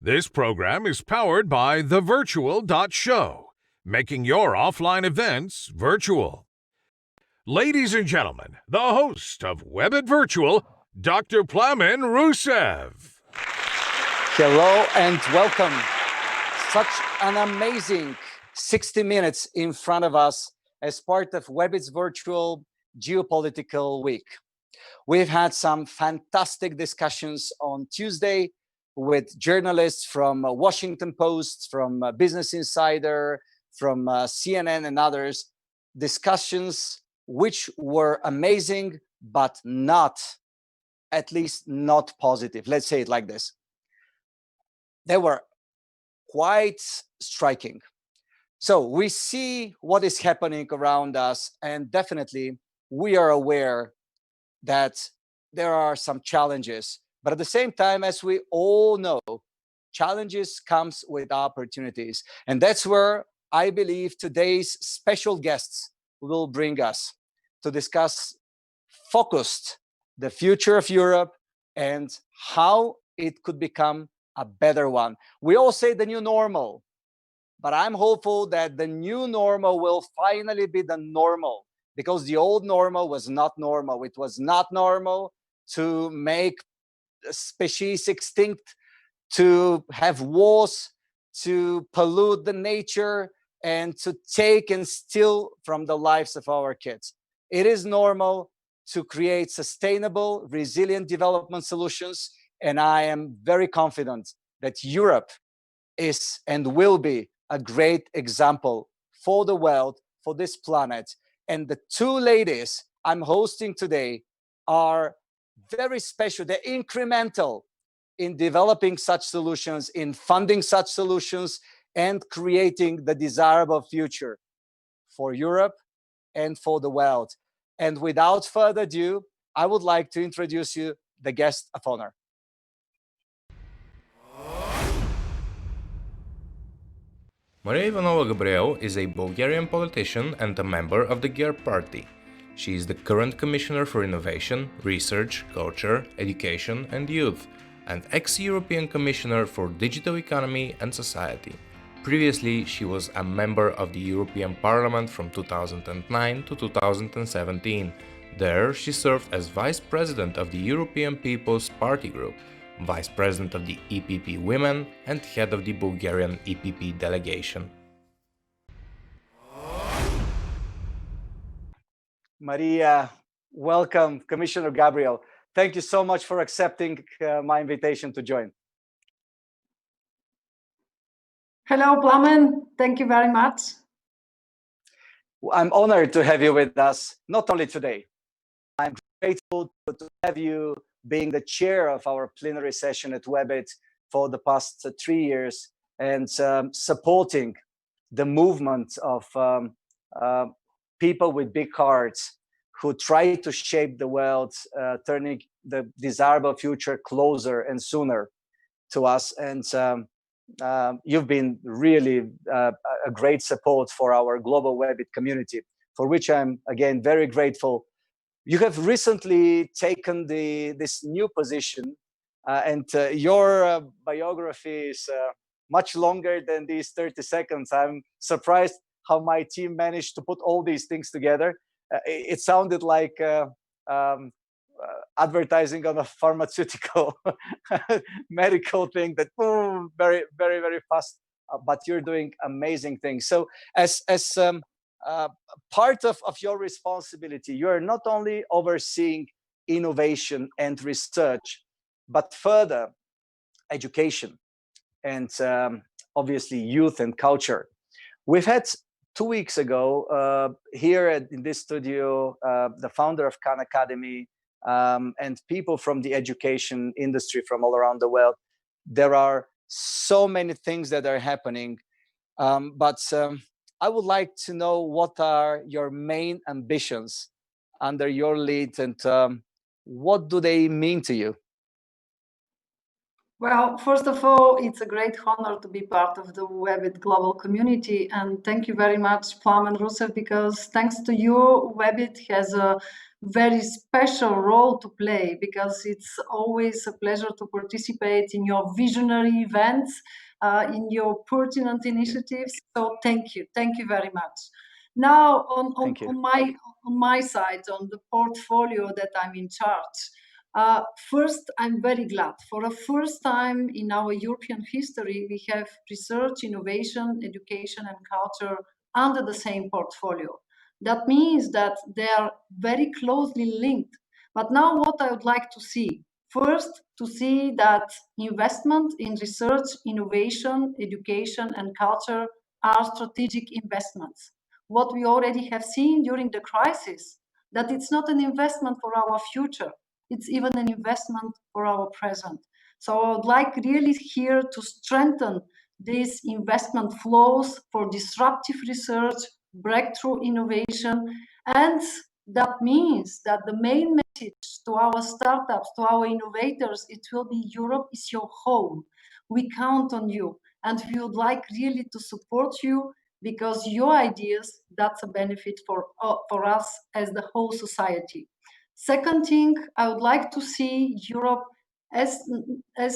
This program is powered by thevirtual.show, making your offline events virtual. Ladies and gentlemen, the host of WEBIT Virtual, Dr. Plamen Russev. Hello and welcome. Such an amazing 60 minutes in front of us as part of WEBIT's Virtual Geopolitical Week. We've had some fantastic discussions on Tuesday with journalists from Washington Post, from Business Insider, from CNN and others, discussions which were amazing, but not, at least not positive. Let's say it like this. They were quite striking. So we see what is happening around us, and definitely we are aware that there are some challenges. But at the same time, as we all know, challenges comes with opportunities. And that's where I believe today's special guests will bring us to discuss focused the future of Europe and how it could become a better one. We all say the new normal, but I'm hopeful that the new normal will finally be the normal, because the old normal was not normal. It was not normal to make species extinct, to have wars, to pollute the nature, and to take and steal from the lives of our kids. It is normal to create sustainable, resilient development solutions, and I am very confident that Europe is and will be a great example for the world, for this planet. And the two ladies I'm hosting today are very special. They're incremental in developing such solutions, in funding such solutions, and creating the desirable future for Europe and for the world. And without further ado, I would like to introduce you the guest of honor. Mariya Gabriel is a Bulgarian politician and a member of the GER party. She is the current Commissioner for Innovation, Research, Culture, Education and Youth, and ex-European Commissioner for Digital Economy and Society. Previously, she was a member of the European Parliament from 2009 to 2017. There, she served as Vice President of the European People's Party Group, Vice President of the EPP Women, and Head of the Bulgarian EPP delegation. Mariya, welcome, Commissioner Gabriel. Thank you so much for accepting my invitation to join. Hello, Plamen. Thank you very much. I'm honored to have you with us, not only today. I'm grateful to have you being the chair of our plenary session at WEBIT for the past 3 years and supporting the movement of people with big hearts who try to shape the world, turning the desirable future closer and sooner to us. And you've been really a great support for our global WEBIT community, for which I'm, again, very grateful. You have recently taken this new position, and your biography is much longer than these 30 seconds. I'm surprised how my team managed to put all these things together. It sounded like advertising on a pharmaceutical medical thing that boom, very, very, very fast. But you're doing amazing things. So as part of your responsibility, you are not only overseeing innovation and research, but further education and obviously youth and culture. We've had 2 weeks ago here in this studio, the founder of Khan Academy and people from the education industry from all around the world. There are so many things that are happening, but I would like to know what are your main ambitions under your lead and what do they mean to you? Well, first of all, it's a great honor to be part of the WEBIT global community. And thank you very much, Plamen and Russev, because thanks to you, WEBIT has a very special role to play, because it's always a pleasure to participate in your visionary events, in your pertinent initiatives. So thank you. Thank you very much. Now, on my side, on the portfolio that I'm in charge, first, I'm very glad. For the first time in our European history, we have research, innovation, education, and culture under the same portfolio. That means that they are very closely linked. But now what I would like to see, first, to see that investment in research, innovation, education, and culture are strategic investments. What we already have seen during the crisis, that it's not an investment for our future, it's even an investment for our present. So I would like really here to strengthen these investment flows for disruptive research, breakthrough innovation, and that means that the main message to our startups, to our innovators, it will be Europe is your home. We count on you, and we would like really to support you, because your ideas, that's a benefit for us as the whole society. Second thing, I would like to see Europe as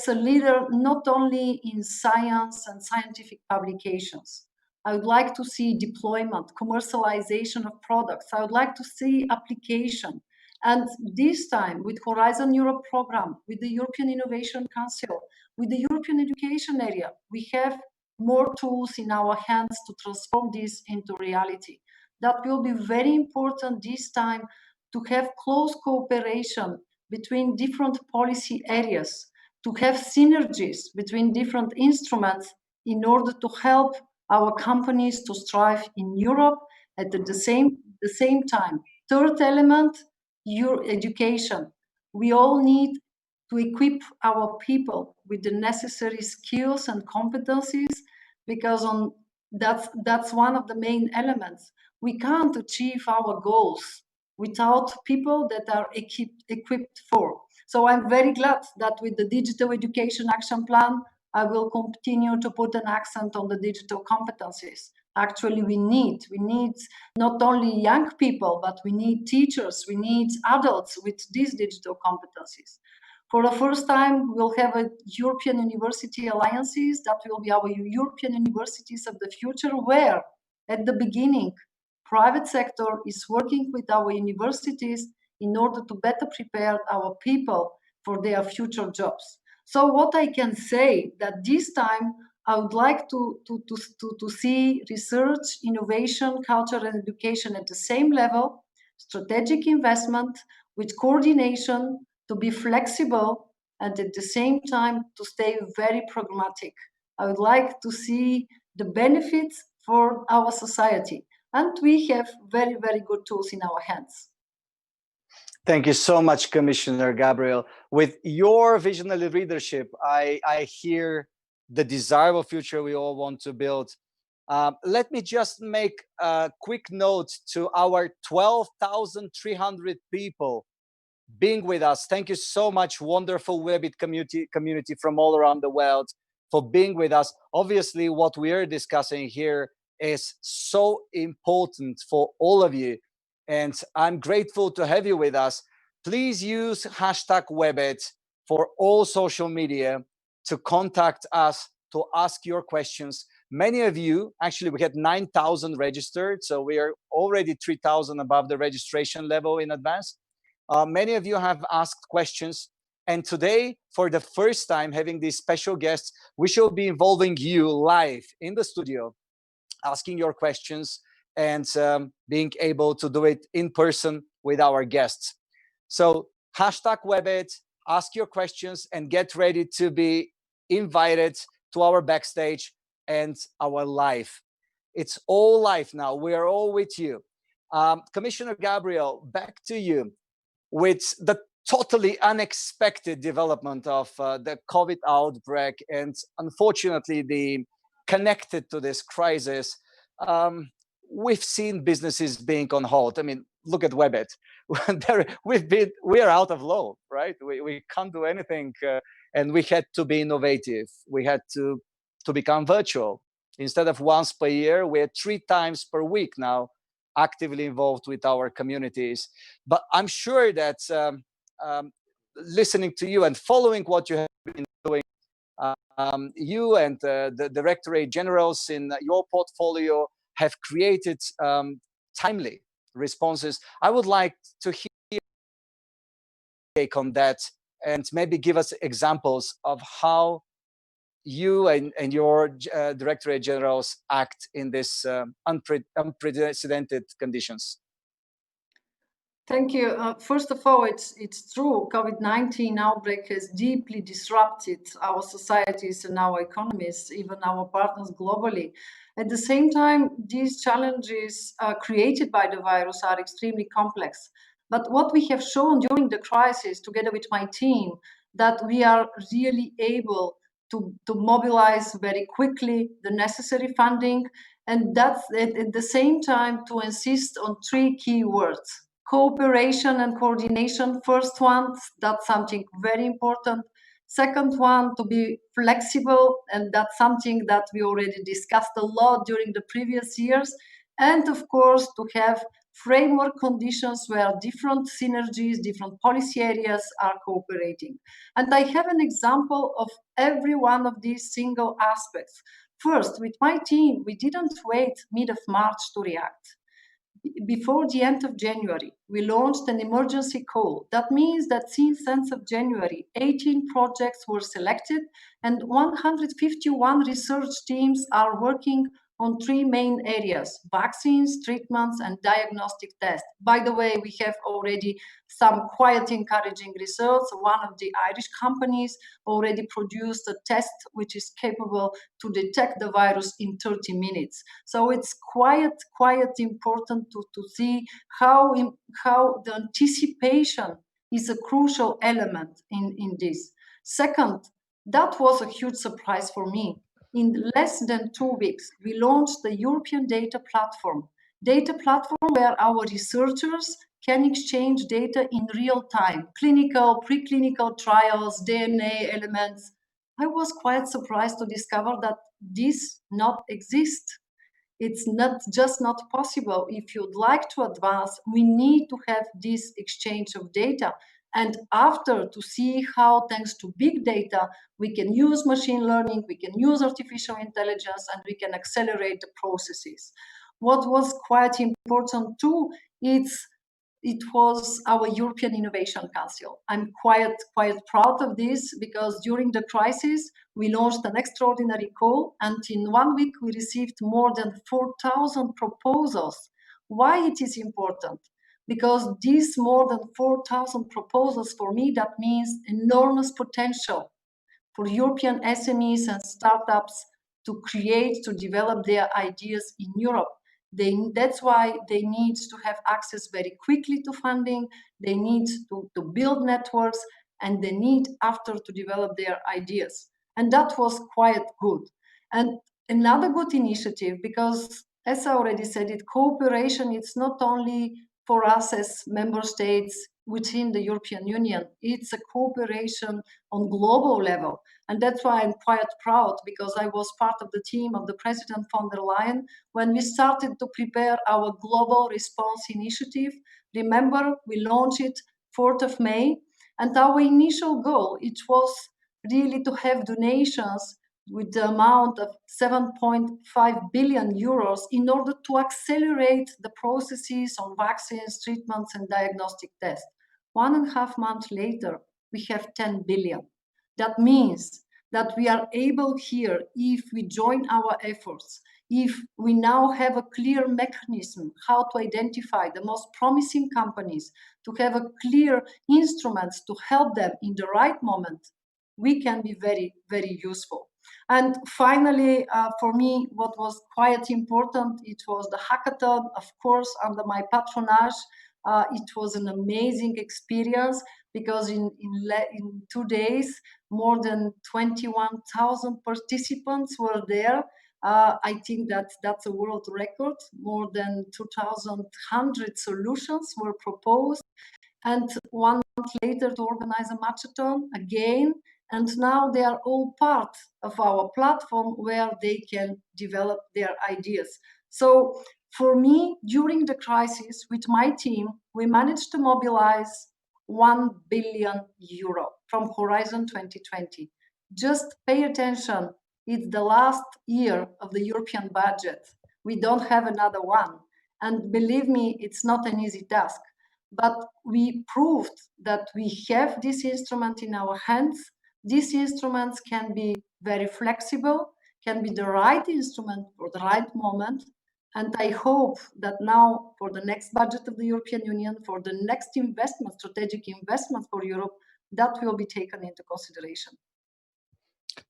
a leader not only in science and scientific publications. I would like to see deployment, commercialization of products. I would like to see application. And this time, with Horizon Europe program, with the European Innovation Council, with the European Education Area, we have more tools in our hands to transform this into reality. That will be very important this time, to have close cooperation between different policy areas, to have synergies between different instruments in order to help our companies to strive in Europe at the same time. Third element, your education. We all need to equip our people with the necessary skills and competencies, because that's one of the main elements. We can't achieve our goals without people that are equipped for. So I'm very glad that with the Digital Education Action Plan, I will continue to put an accent on the digital competencies. Actually, we need not only young people, but we need teachers, we need adults with these digital competencies. For the first time, we'll have a European University Alliances, that will be our European universities of the future, where at the beginning, private sector is working with our universities in order to better prepare our people for their future jobs. So what I can say, that this time I would like to see research, innovation, culture, and education at the same level, strategic investment with coordination, to be flexible, and at the same time to stay very pragmatic. I would like to see the benefits for our society. And we have very, very good tools in our hands. Thank you so much, Commissioner Gabriel. With your visionary leadership, I hear the desirable future we all want to build. Let me just make a quick note to our 12,300 people being with us. Thank you so much, wonderful WEBIT community from all around the world, for being with us. Obviously, what we are discussing here is so important for all of you, and I'm grateful to have you with us. Please use #WEBIT for all social media to contact us, to ask your questions. Many of you, actually, we had 9,000 registered, so we are already 3,000 above the registration level in advance. Many of you have asked questions, and today, for the first time, having these special guests, we shall be involving you live in the studio, asking your questions, and being able to do it in person with our guests. So #WEBIT, ask your questions, and get ready to be invited to our backstage and our live. It's all live now. We are all with you. Commissioner Gabriel, back to you. With the totally unexpected development of the COVID outbreak, and unfortunately the connected to this crisis, we've seen businesses being on hold. I mean, look at WEBIT. We are out of law, right? We can't do anything And we had to be innovative. We had to become virtual. Instead of once per year, we're 3 times per week now actively involved with our communities. But I'm sure that listening to you and following what you have been doing, you and the Directorate Generals in your portfolio have created timely responses. I would like to hear your take on that and maybe give us examples of how you and your Directorate Generals act in this unprecedented conditions. Thank you. First of all, it's true. COVID-19 outbreak has deeply disrupted our societies and our economies, even our partners globally. At the same time, these challenges created by the virus are extremely complex. But what we have shown during the crisis, together with my team, that we are really able to mobilize very quickly the necessary funding, and that's at the same time to insist on 3 key words: cooperation and coordination. First one, that's something very important. Second one, to be flexible, and that's something that we already discussed a lot during the previous years. And of course, to have framework conditions where different synergies, different policy areas are cooperating. And I have an example of every one of these single aspects. First, with my team, we didn't wait mid of March to react. Before the end of January, we launched an emergency call. That means that since the end of January, 18 projects were selected and 151 research teams are working on 3 main areas: vaccines, treatments, and diagnostic tests. By the way, we have already some quite encouraging results. One of the Irish companies already produced a test which is capable to detect the virus in 30 minutes. So it's quite important to see how the anticipation is a crucial element in this. Second, that was a huge surprise for me. In less than 2 weeks, we launched the European data platform where our researchers can exchange data in real time: clinical, preclinical trials, DNA elements. I was quite surprised to discover that this not exists. It's not possible. If you'd like to advance, we need to have this exchange of data. And after, to see how, thanks to big data, we can use machine learning, we can use artificial intelligence, and we can accelerate the processes. What was quite important too, it was our European Innovation Council. I'm quite proud of this, because during the crisis, we launched an extraordinary call, and in 1 week, we received more than 4,000 proposals. Why it is important? Because these more than 4,000 proposals, for me, that means enormous potential for European SMEs and startups to create, to develop their ideas in Europe. That's why they need to have access very quickly to funding, they need to build networks, and they need after to develop their ideas. And that was quite good. And another good initiative, because as I already said, cooperation, it's not only for us as member states within the European Union, it's a cooperation on global level. And that's why I'm quite proud, because I was part of the team of the President von der Leyen when we started to prepare our global response initiative. Remember, we launched it 4th of May, and our initial goal, it was really to have donations with the amount of 7.5 billion euros in order to accelerate the processes on vaccines, treatments, and diagnostic tests. 1.5 months later, we have 10 billion. That means that we are able here, if we join our efforts, if we now have a clear mechanism how to identify the most promising companies, to have a clear instruments to help them in the right moment, we can be very, very useful. And finally, for me, what was quite important, it was the hackathon, of course, under my patronage. It was an amazing experience, because in 2 days, more than 21,000 participants were there. I think that's a world record. More than 2,100 solutions were proposed. And 1 month later, to organize a matchathon again, And now they are all part of our platform where they can develop their ideas. So for me, during the crisis with my team, we managed to mobilize 1 billion euro from Horizon 2020. Just pay attention, it's the last year of the European budget. We don't have another one. And believe me, it's not an easy task. But we proved that we have this instrument in our hands. These instruments can be very flexible, can be the right instrument for the right moment. And I hope that now for the next budget of the European Union, for the next investment, strategic investments for Europe, that will be taken into consideration.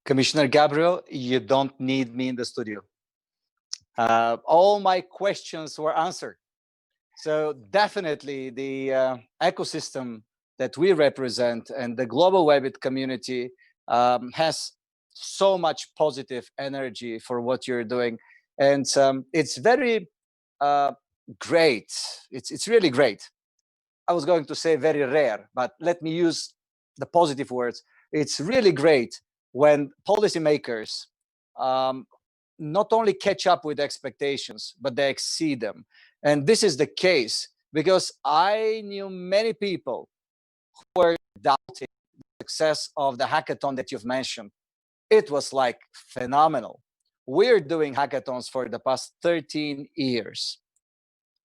Commissioner Gabriel, you don't need me in the studio. All my questions were answered. So definitely the ecosystem that we represent and the global WEBIT community has so much positive energy for what you're doing. And it's very great. It's really great. I was going to say very rare, but let me use the positive words. It's really great when policymakers not only catch up with expectations, but they exceed them. And this is the case because I knew many people who were doubting the success of the hackathon that you've mentioned. It was like phenomenal. We're doing hackathons for the past 13 years.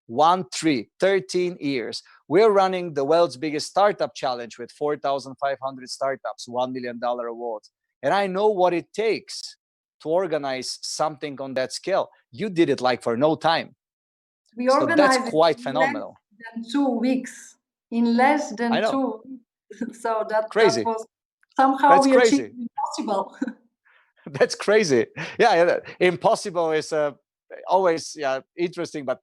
13 years. We're running the world's biggest startup challenge with 4,500 startups, $1 million awards. And I know what it takes to organize something on that scale. You did it like for no time. We so organized that's quite phenomenal. In 2 weeks, in less than 2 weeks. So that was somehow we achieved impossible. That's crazy. Yeah, impossible is always interesting, but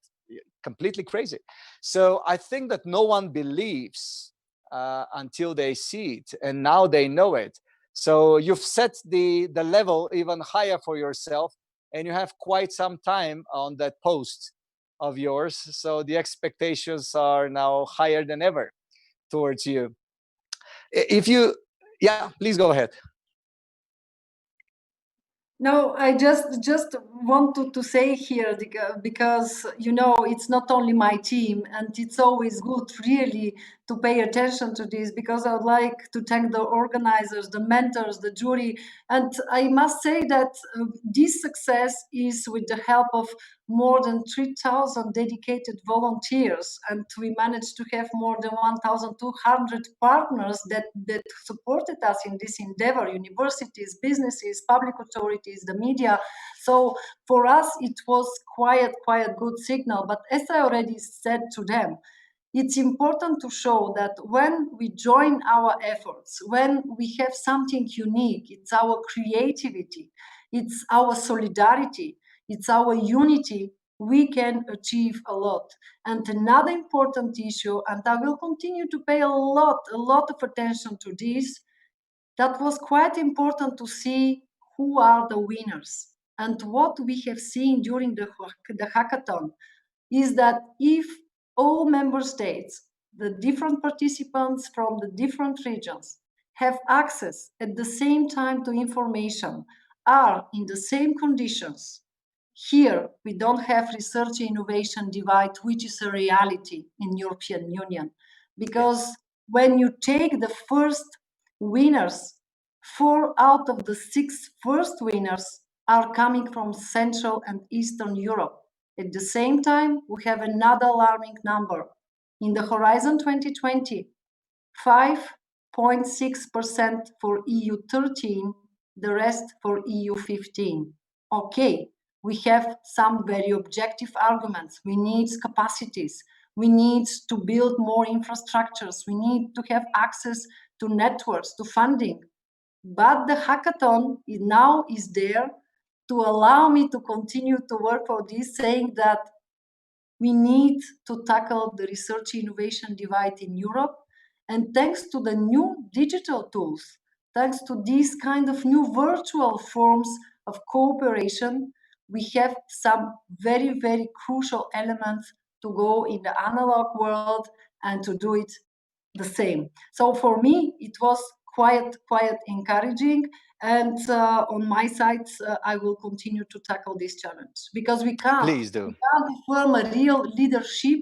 completely crazy. So I think that no one believes until they see it, and now they know it. So you've set the level even higher for yourself, and you have quite some time on that post of yours. So the expectations are now higher than ever towards you. If you, please go ahead. No, I just wanted to say here, because, you know, it's not only my team, and it's always good really to pay attention to this, because I would like to thank the organizers, the mentors, the jury. And I must say that this success is with the help of more than 3,000 dedicated volunteers. And we managed to have more than 1,200 partners that supported us in this endeavor: universities, businesses, public authorities, the media. So for us, it was quite good signal. But as I already said to them, it's important to show that when we join our efforts, when we have something unique, it's our creativity, it's our solidarity, it's our unity, we can achieve a lot. And another important issue, and I will continue to pay a lot of attention to this, that was quite important to see who are the winners. And what we have seen during the hackathon is that if all member states, the different participants from the different regions, have access at the same time to information, are in the same conditions, here we don't have research innovation divide, which is a reality in European Union. Because when you take the first winners, 4 out of the 6 first winners are coming from Central and Eastern Europe. At the same time, we have another alarming number. In the Horizon 2020, 5.6% for EU 13, the rest for EU 15. Okay, we have some very objective arguments. We need capacities. We need to build more infrastructures. We need to have access to networks, to funding. But the hackathon now is there to allow me to continue to work for this, saying that we need to tackle the research innovation divide in Europe. And thanks to the new digital tools, thanks to these kind of new virtual forms of cooperation, we have some very crucial elements to go in the analog world and to do it the same. So for me, it was quite encouraging. And on my side, I will continue to tackle this challenge, because we Please do. can't form a real leadership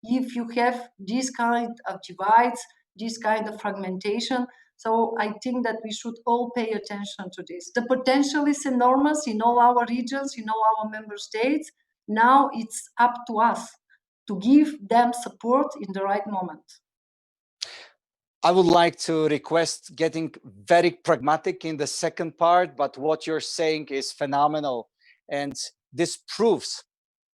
if you have this kind of divides, this kind of fragmentation. So I think that we should all pay attention to this. The potential is enormous in all our regions, in all our member states. Now it's up to us to give them support in the right moment. I would like to request getting very pragmatic in the second part, but what you're saying is phenomenal. And this proves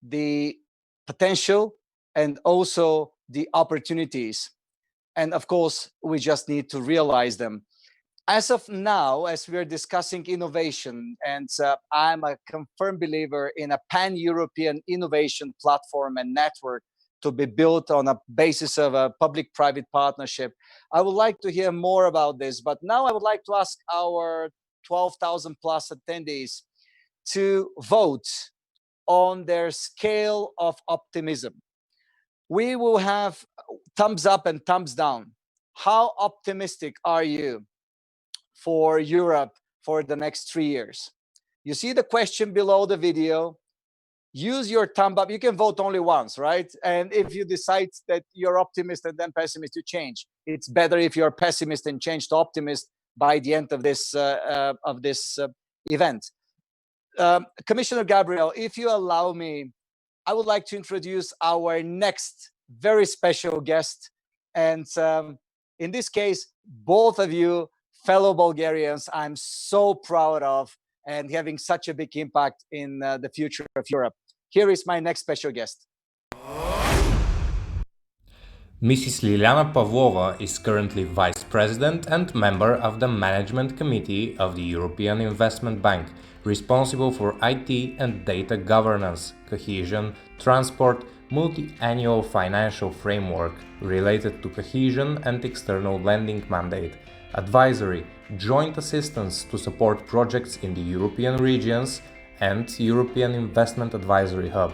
the potential and also the opportunities. And of course, we just need to realize them. As of now, as we're discussing innovation, and I'm a confirmed believer in a pan-European innovation platform and network to be built on a basis of a public-private partnership. I would like to hear more about this, but now I would like to ask our 12,000 plus attendees to vote on their scale of optimism. We will have thumbs up and thumbs down. How optimistic are you for Europe for the next 3 years? You see the question below the video. Use your thumb up. You can vote only once, right? And if you decide that you're optimist and then pessimist, you change. It's better if you're pessimist and change to optimist by the end of this event. Commissioner Gabriel, if you allow me, I would like to introduce our next very special guest. And in this case, both of you, fellow Bulgarians, I'm so proud of, and having such a big impact in the future of Europe. Here is my next special guest. Mrs. Lilyana Pavlova is currently Vice President and member of the Management Committee of the European Investment Bank, responsible for IT and data governance, cohesion, transport, multi-annual financial framework related to cohesion and external lending mandate, advisory, joint assistance to support projects in the European regions, and European Investment Advisory Hub,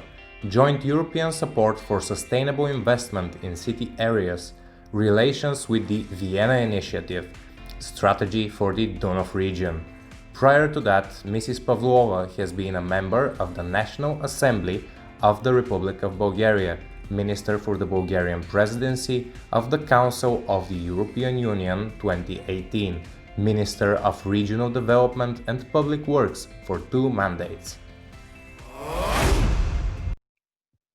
joint European support for sustainable investment in city areas, relations with the Vienna Initiative, strategy for the Donau region. Prior to that, Mrs. Pavlova has been a member of the National Assembly of the Republic of Bulgaria, Minister for the Bulgarian Presidency of the Council of the European Union 2018, Minister of Regional Development and Public Works for 2 mandates.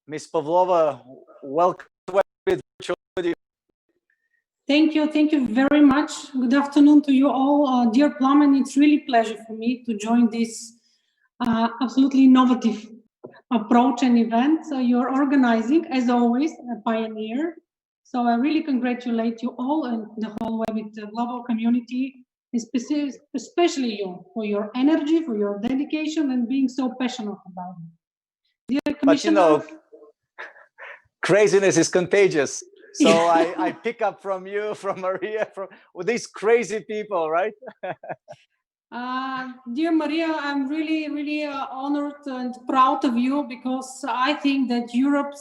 Ms. Pavlova, welcome to WEBIT Virtual. Thank you very much. Good afternoon to you all. Dear Plamen, it's really a pleasure for me to join this absolutely innovative approach and event you're organizing, as always, a pioneer. So I really congratulate you all and the whole WEBIT global community, especially you, for your energy, for your dedication, and being so passionate about it. Dear Commissioner, but you know, craziness is contagious. So I pick up from you, from Mariya, from these crazy people, right? Dear Mariya, I'm really honored and proud of you, because I think that Europe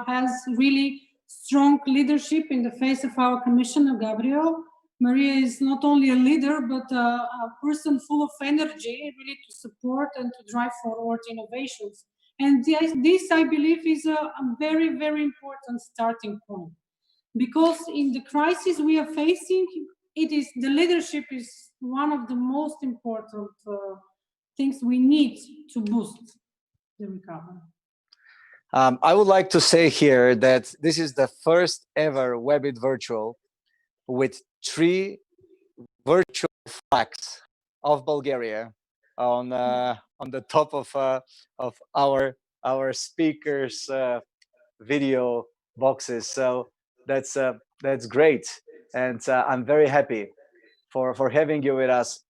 has really strong leadership in the face of our Commissioner Gabriel. Mariya is not only a leader, but a person full of energy, really to support and to drive forward innovations. And this, I believe, is a very important starting point, because in the crisis we are facing, the leadership is one of the most important things we need to boost the recovery. I would like to say here that this is the first ever WEBIT Virtual with 3 virtual flags of Bulgaria on the top of our speakers' video boxes. So that's great, and I'm very happy for having you with us.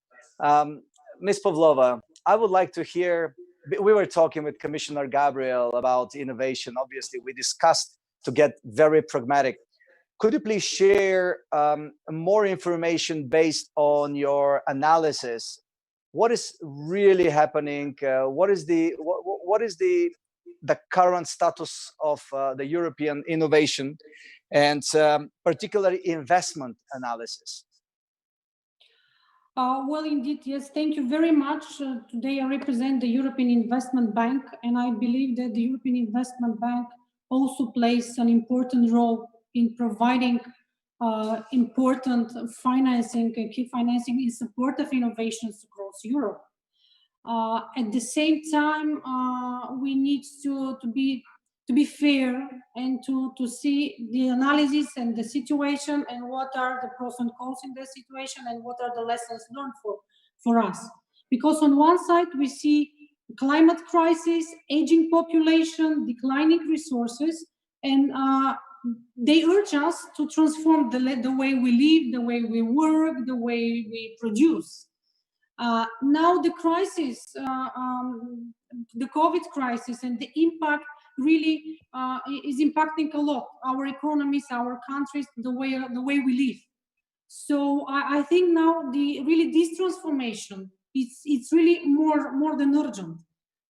Ms. Pavlova, I would like to hear, we were talking with Commissioner Gabriel about innovation. Obviously, we discussed to get very pragmatic. Could you please share more information based on your analysis? What is really happening? What is the current status of the European innovation, and particularly investment analysis? Well, indeed, yes. Thank you very much. Today I represent the European Investment Bank, and I believe that the European Investment Bank also plays an important role in providing important financing, key financing in support of innovations across Europe. At the same time, we need to be fair and to see the analysis and the situation and what are the pros and cons in the situation and what are the lessons learned for us. Because on one side we see climate crisis, aging population, declining resources, and they urge us to transform the way we live, the way we work, the way we produce. Now the crisis, the COVID crisis, and the impact really is impacting a lot our economies, our countries, the way we live. So I think now this transformation it's really more than urgent.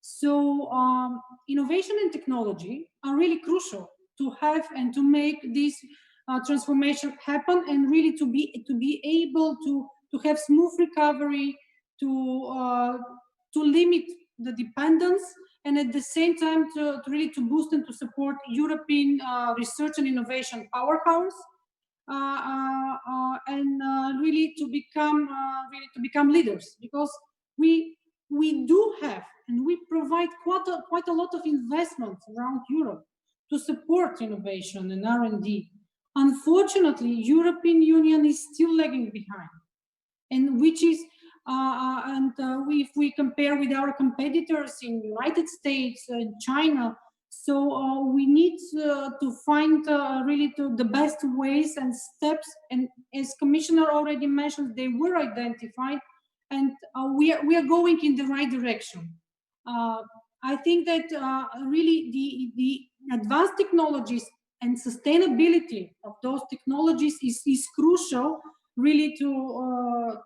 So innovation and technology are really crucial to have and to make this transformation happen, and really to be able to have smooth recovery, to limit the dependence, and at the same time to really boost and to support European research and innovation powerhouse, and really to become leaders, because we do have and we provide quite a lot of investments around Europe to support innovation and R&D. Unfortunately, European Union is still lagging behind, and which is if we compare with our competitors in United States and China, so we need to find really the best ways and steps, and as Commissioner already mentioned, they were identified, and we are going in the right direction. I think that really the advanced technologies and sustainability of those technologies is crucial, really to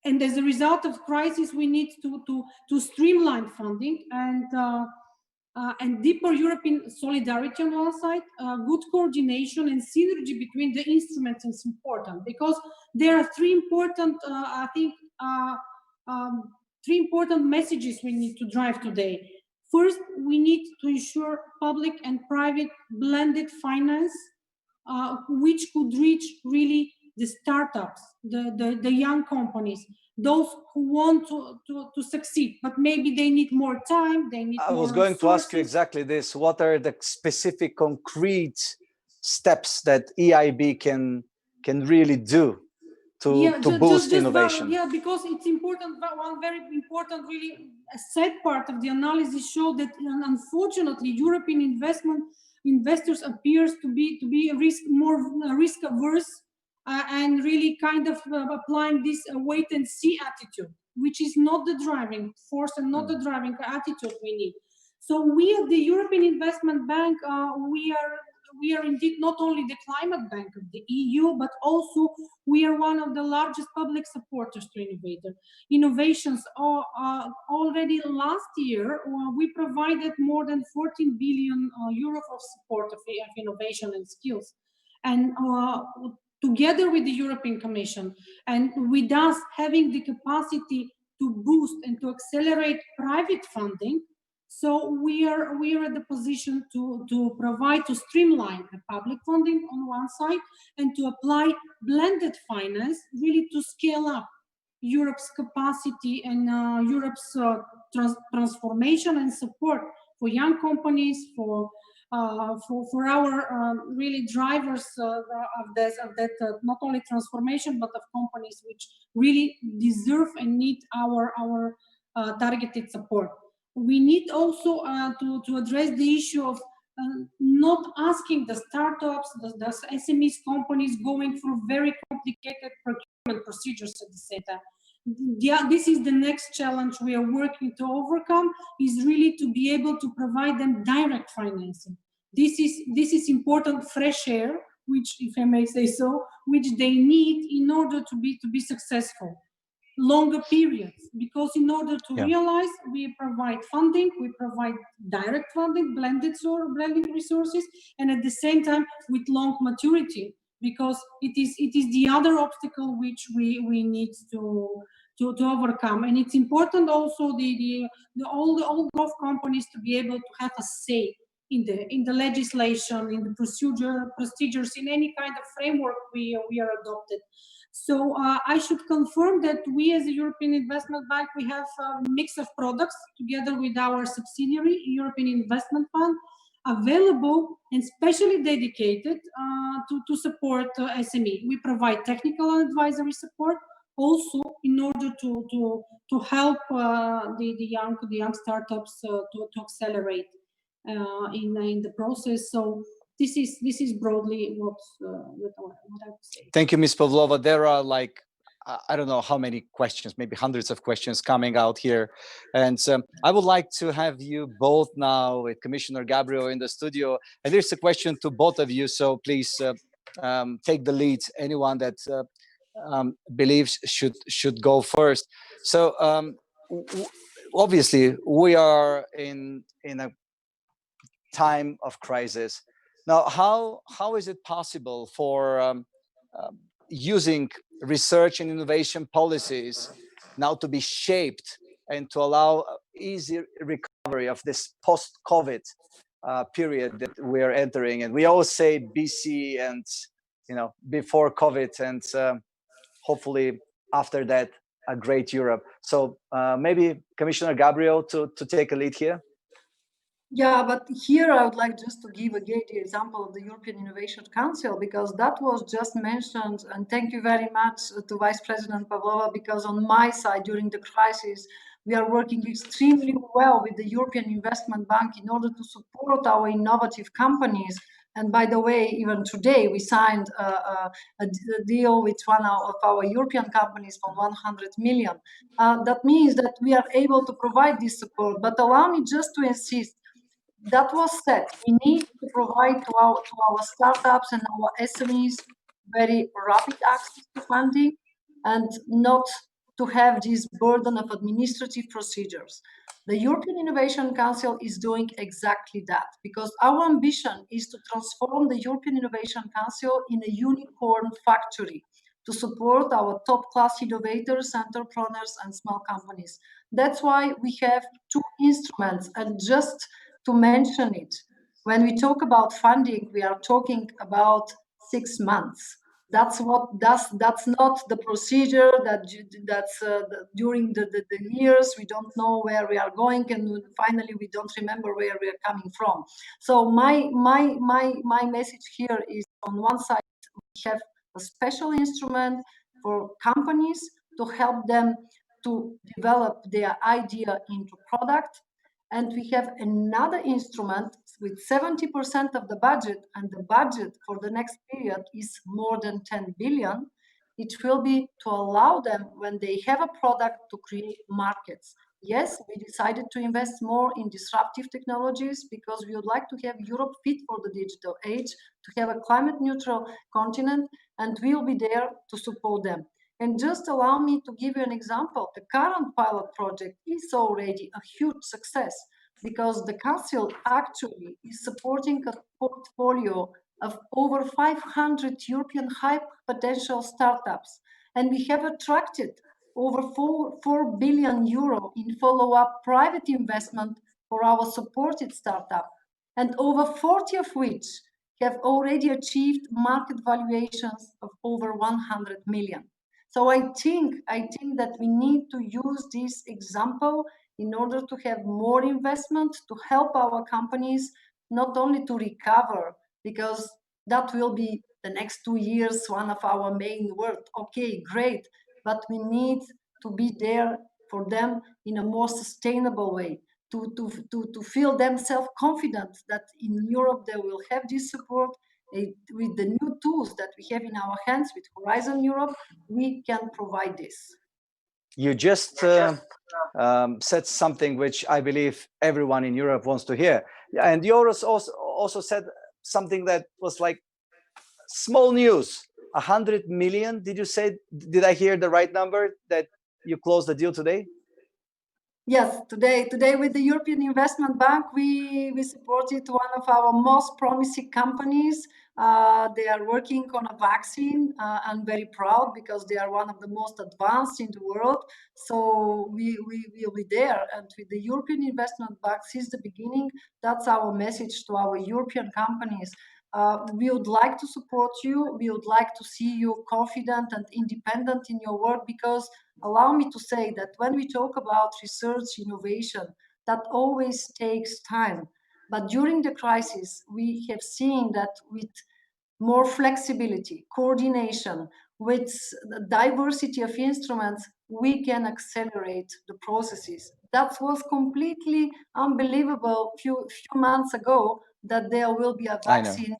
and as a result of crisis, we need to streamline funding and deeper European solidarity on one side. Good coordination and synergy between the instruments is important, because there are three important, three important messages we need to drive today. First, we need to ensure public and private blended finance, which could reach really the startups, the young companies, those who want to succeed, but maybe they need more time, they need more resources. I was going to ask you exactly this. What are the specific concrete steps that EIB can really do to boost innovation? Because it's important. One very important, really sad part of the analysis showed that unfortunately European investors appears to be more risk averse, and really kind of applying this wait and see attitude, which is not the driving force and not the driving attitude we need. So we at the European Investment Bank, we are indeed not only the climate bank of the EU, but also we are one of the largest public supporters to innovations. Already last year, we provided more than 14 billion euros of support of innovation and skills. And together with the European Commission, and with us having the capacity to boost and to accelerate private funding, so we are at the position to provide, to streamline the public funding on one side, and to apply blended finance, really to scale up Europe's capacity and Europe's transformation and support for young companies, for our really drivers of that not only transformation, but of companies which really deserve and need our targeted support. We need also to address the issue of not asking the startups, the SMEs companies going through very complicated procurement procedures at the same time. Yeah, this is the next challenge we are working to overcome, is really to be able to provide them direct financing. This is important fresh air, which, if I may say so, which they need in order to be successful. Longer periods, because in order to realize, we provide funding, we provide direct funding, blending resources, and at the same time with long maturity. because it is the other obstacle which we need to overcome. And it's important also all the Gulf companies to be able to have a say in the legislation, in the procedures, in any kind of framework we are adopted. So I should confirm that we as the European Investment Bank, we have a mix of products together with our subsidiary, European Investment Fund, available and specially dedicated to support SME. We provide technical and advisory support also in order to help the young startups to accelerate in the process. So this is broadly what I would say. Thank you, Ms. Pavlova. There are like, I don't know how many questions, maybe hundreds of questions coming out here. And I would like to have you both now with Commissioner Gabriel in the studio. And there's a question to both of you. So please take the lead. Anyone that believes should go first. So obviously we are in a time of crisis. Now, how is it possible for using research and innovation policies now to be shaped and to allow easy recovery of this post-COVID period that we are entering? And we always say BC and before COVID, and hopefully after that a great Europe. So maybe Commissioner Gabriel to take a lead here. Yeah, but here I would like just to give again the example of the European Innovation Council, because that was just mentioned, and thank you very much to Vice President Pavlova, because on my side during the crisis, we are working extremely well with the European Investment Bank in order to support our innovative companies. And by the way, even today, we signed a deal with one of our European companies for 100 million. That means that we are able to provide this support. But allow me just to insist, that was said, we need to provide to our startups and our SMEs very rapid access to funding and not to have this burden of administrative procedures. The European Innovation Council is doing exactly that, because our ambition is to transform the European Innovation Council in a unicorn factory to support our top-class innovators, entrepreneurs, and small companies. That's why we have two instruments, and just to mention it, when we talk about funding, we are talking about 6 months. That's not the procedure that's during the years we don't know where we are going, and finally we don't remember where we are coming from. So my message here is, on one side we have a special instrument for companies to help them to develop their idea into product. And we have another instrument with 70% of the budget, and the budget for the next period is more than 10 billion. It will be to allow them, when they have a product, to create markets. Yes, we decided to invest more in disruptive technologies because we would like to have Europe fit for the digital age, to have a climate neutral continent, and we will be there to support them. And just allow me to give you an example. The current pilot project is already a huge success because the Council actually is supporting a portfolio of over 500 European high potential startups. And we have attracted over 4 billion euro in follow-up private investment for our supported startup, and over 40 of which have already achieved market valuations of over 100 million. So I think that we need to use this example in order to have more investment, to help our companies not only to recover, because that will be the next 2 years, one of our main work. Okay, great, but we need to be there for them in a more sustainable way, to feel them self-confident that in Europe they will have this support. With the new tools that we have in our hands with Horizon Europe, we can provide this. You just said something which I believe everyone in Europe wants to hear. And you also said something that was like small news. 100 million, did you say? Did I hear the right number, that you closed the deal today? Yes, today with the European Investment Bank, we supported one of our most promising companies They are working on a vaccine. I'm very proud because they are one of the most advanced in the world. So we will be there. And with the European Investment Bank since the beginning, that's our message to our European companies. We would like to support you. We would like to see you confident and independent in your work, because allow me to say that when we talk about research innovation, that always takes time. But during the crisis, we have seen that with more flexibility, coordination, with the diversity of instruments, we can accelerate the processes. That was completely unbelievable few months ago, that there will be a vaccine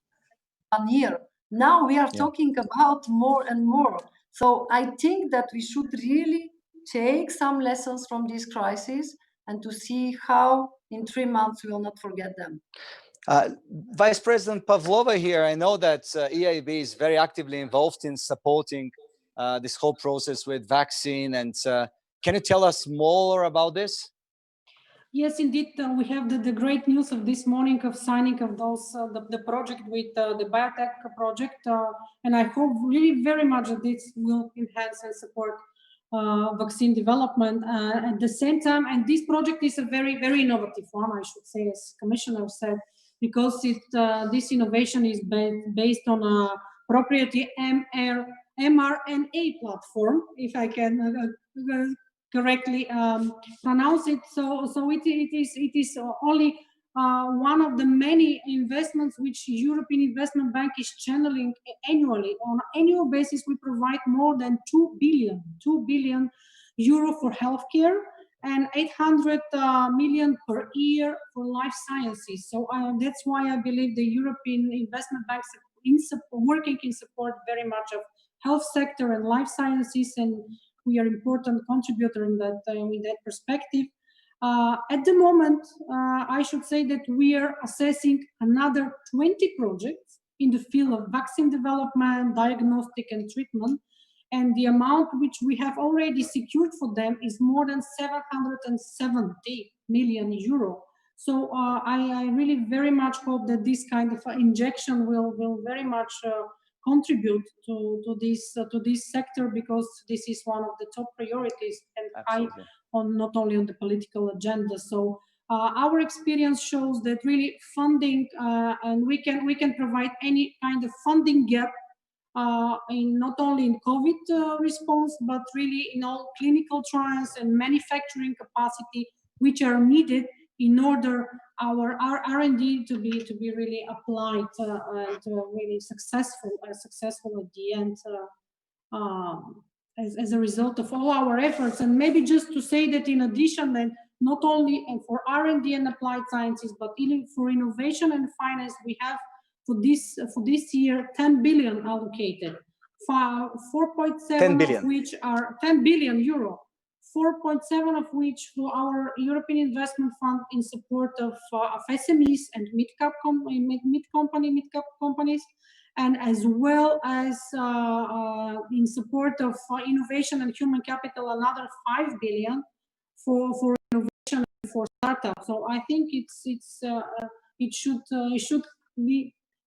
1 year. Now we are talking about more and more. So I think that we should really take some lessons from this crisis and to see how in 3 months we will not forget them. Vice President Pavlova here, I know that EIB is very actively involved in supporting this whole process with vaccine. And can you tell us more about this? Yes, indeed, we have the great news of this morning of signing of those the project with the biotech project, and I hope really very much that this will enhance and support vaccine development at the same time. And this project is a very innovative one, I should say, as Commissioner said, because this innovation is based on a proprietary mRNA platform, if I can correctly pronounce it. So it is only one of the many investments which European Investment Bank is channeling annually. On an annual basis, we provide more than 2 billion euro for healthcare and 800 million per year for life sciences. So that's why I believe the European Investment Bank working in support very much of health sector and life sciences, and we are important contributor in that perspective. At the moment, I should say that we are assessing another 20 projects in the field of vaccine development, diagnostic and treatment, and the amount which we have already secured for them is more than 770 million euro. So I really very much hope that this kind of injection will very much contribute to this sector, because this is one of the top priorities and high on not only on the political agenda. So our experience shows that really funding and we can provide any kind of funding gap in not only in COVID response, but really in all clinical trials and manufacturing capacity which are needed in order our R&D to be really applied to really successful at the end as a result of all our efforts. And maybe just to say that in addition, then not only for R&D and applied sciences, but even for innovation and finance, we have for this year 10 billion allocated, 4.7 of which are 10 billion euro. 4.7 of which for our European Investment Fund in support of SMEs and mid-cap companies, and as well as in support of innovation and human capital, another 5 billion for innovation and for startups. So I think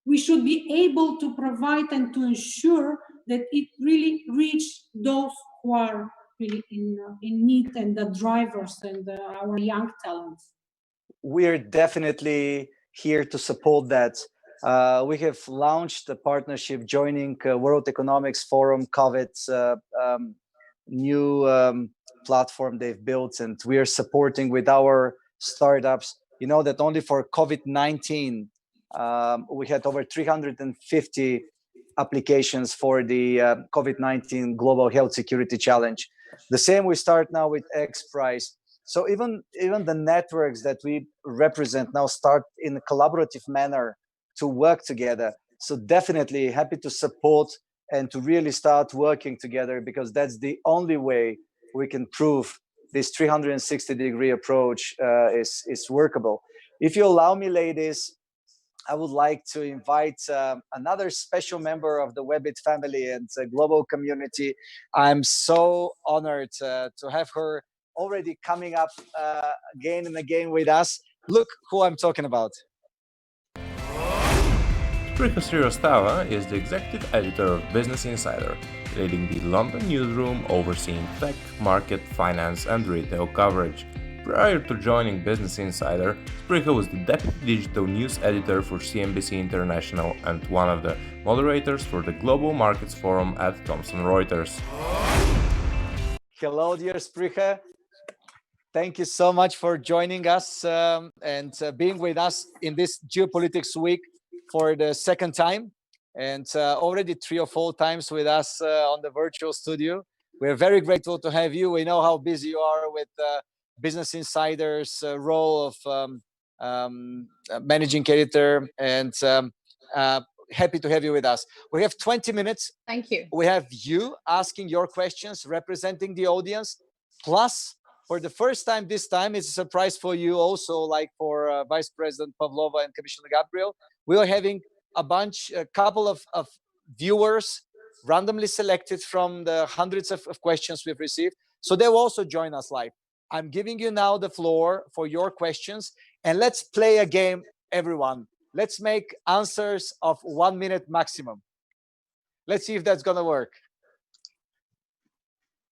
we should be able to provide and to ensure that it really reach those who are really in need, and the drivers and our young talents. We're definitely here to support that. We have launched a partnership joining World Economics Forum, COVID's new platform they've built, and we are supporting with our startups. You know that only for COVID-19, we had over 350 applications for the COVID-19 Global Health Security Challenge. The same we start now with XPRIZE. So even the networks that we represent now start in a collaborative manner to work together. So definitely happy to support and to really start working together, because that's the only way we can prove this 360-degree approach is workable. If you allow me, ladies, I would like to invite another special member of the WEBIT family and global community. I'm so honored to have her already coming up again and again with us. Look who I'm talking about. Srivastava is the executive editor of Business Insider, leading the London newsroom overseeing tech, market, finance and retail coverage. Prior to joining Business Insider, Spriha was the deputy digital news editor for CNBC International and one of the moderators for the Global Markets Forum at Thomson Reuters. Hello, dear Spriha. Thank you so much for joining us and being with us in this Geopolitics Week for the second time, and already 3 or 4 times with us on the virtual studio. We're very grateful to have you. We know how busy you are with Business Insider's role of managing editor, and happy to have you with us. We have 20 minutes. Thank you. We have you asking your questions, representing the audience, plus for the first time this time, it's a surprise for you also, like for Vice President Pavlova and Commissioner Gabriel. We are having a couple of viewers randomly selected from the hundreds of questions we've received. So they will also join us live. I'm giving you now the floor for your questions, and let's play a game, everyone. Let's make answers of 1 minute maximum. Let's see if that's gonna work.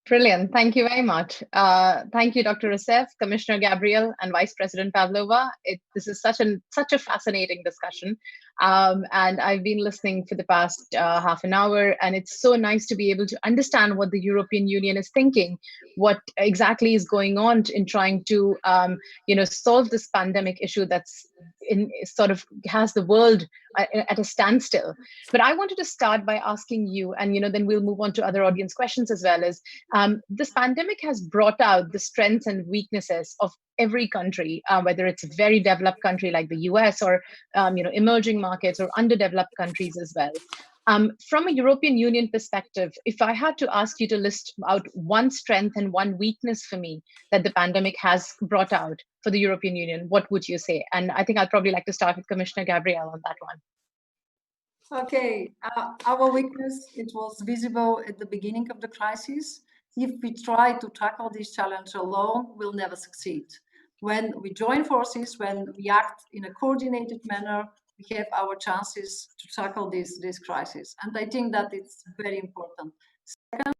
Brilliant. Thank you very much. Thank you, Dr. Russev, Commissioner Gabriel, and Vice President Pavlova. This is such a fascinating discussion. And I've been listening for the past half an hour, and it's so nice to be able to understand what the European Union is thinking, what exactly is going on in trying to solve this pandemic issue that's sort of has the world at a standstill. But I wanted to start by asking you, and then we'll move on to other audience questions as well, is this pandemic has brought out the strengths and weaknesses of every country, whether it's a very developed country like the US or emerging markets or underdeveloped countries as well. From a European Union perspective, if I had to ask you to list out one strength and one weakness for me that the pandemic has brought out for the European Union, what would you say? And I think I'd probably like to start with Commissioner Gabriel on that one. Okay, our weakness, it was visible at the beginning of the crisis. If we try to tackle this challenge alone, we'll never succeed. When we join forces, when we act in a coordinated manner, we have our chances to tackle this crisis. And I think that it's very important. Second,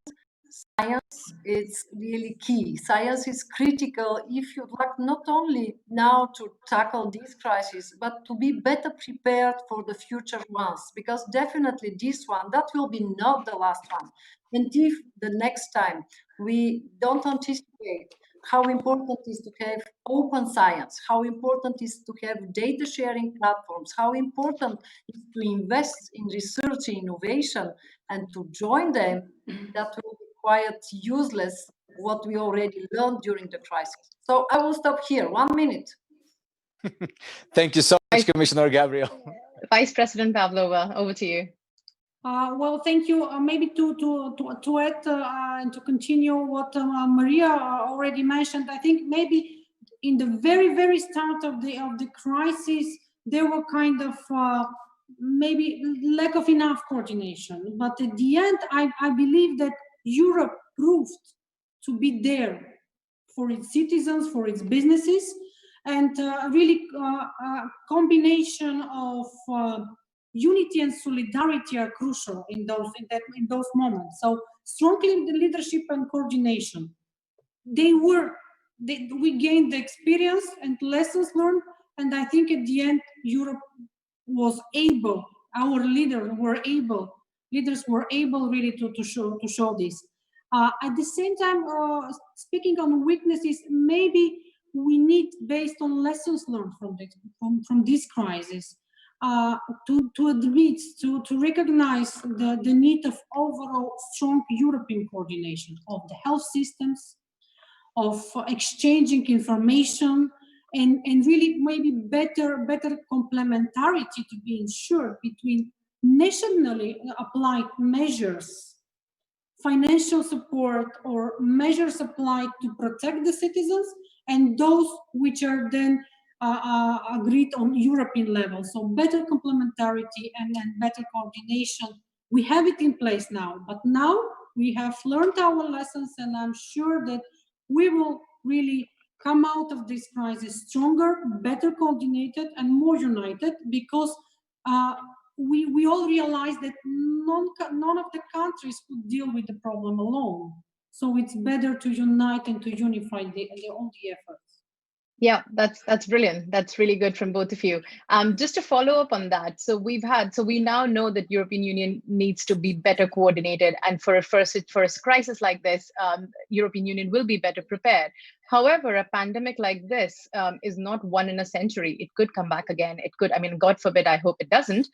science is really key. Science is critical if you'd like not only now to tackle this crisis, but to be better prepared for the future ones, because definitely this one, that will be not the last one. And if the next time we don't anticipate how important it is to have open science, how important it is to have data sharing platforms, how important it is to invest in research and innovation and to join them, that will be quite useless what we already learned during the crisis. So I will stop here. 1 minute. Thank you so much, Commissioner Gabriel. Vice President Pavlova, over to you. Well, thank you. Maybe to add and to continue what Mariya already mentioned, I think maybe in the very start of the crisis, there were kind of maybe lack of enough coordination. But at the end, I believe that Europe proved to be there for its citizens, for its businesses, and really a combination of unity and solidarity are crucial in those moments. So strong leadership and coordination. We gained the experience and lessons learned, and I think at the end Europe was able. Our leaders were able really to show this. At the same time, speaking on weaknesses, maybe we need, based on lessons learned from this crisis, to admit, to recognize the need of overall strong European coordination of the health systems, of exchanging information, and really maybe better complementarity to be ensured between nationally applied measures, financial support or measures applied to protect the citizens, and those which are then agreed on European level. So better complementarity and better coordination. We have it in place now, but now we have learned our lessons, and I'm sure that we will really come out of this crisis stronger, better coordinated, and more united, because we all realize that none of the countries could deal with the problem alone. So it's better to unite and to unify all the efforts. Yeah, that's brilliant. That's really good from both of you. Just to follow up on that, so we now know that European Union needs to be better coordinated, and for a first crisis like this, European Union will be better prepared. However, a pandemic like this is not one in a century. It could come back again. It could, I mean, God forbid, I hope it doesn't.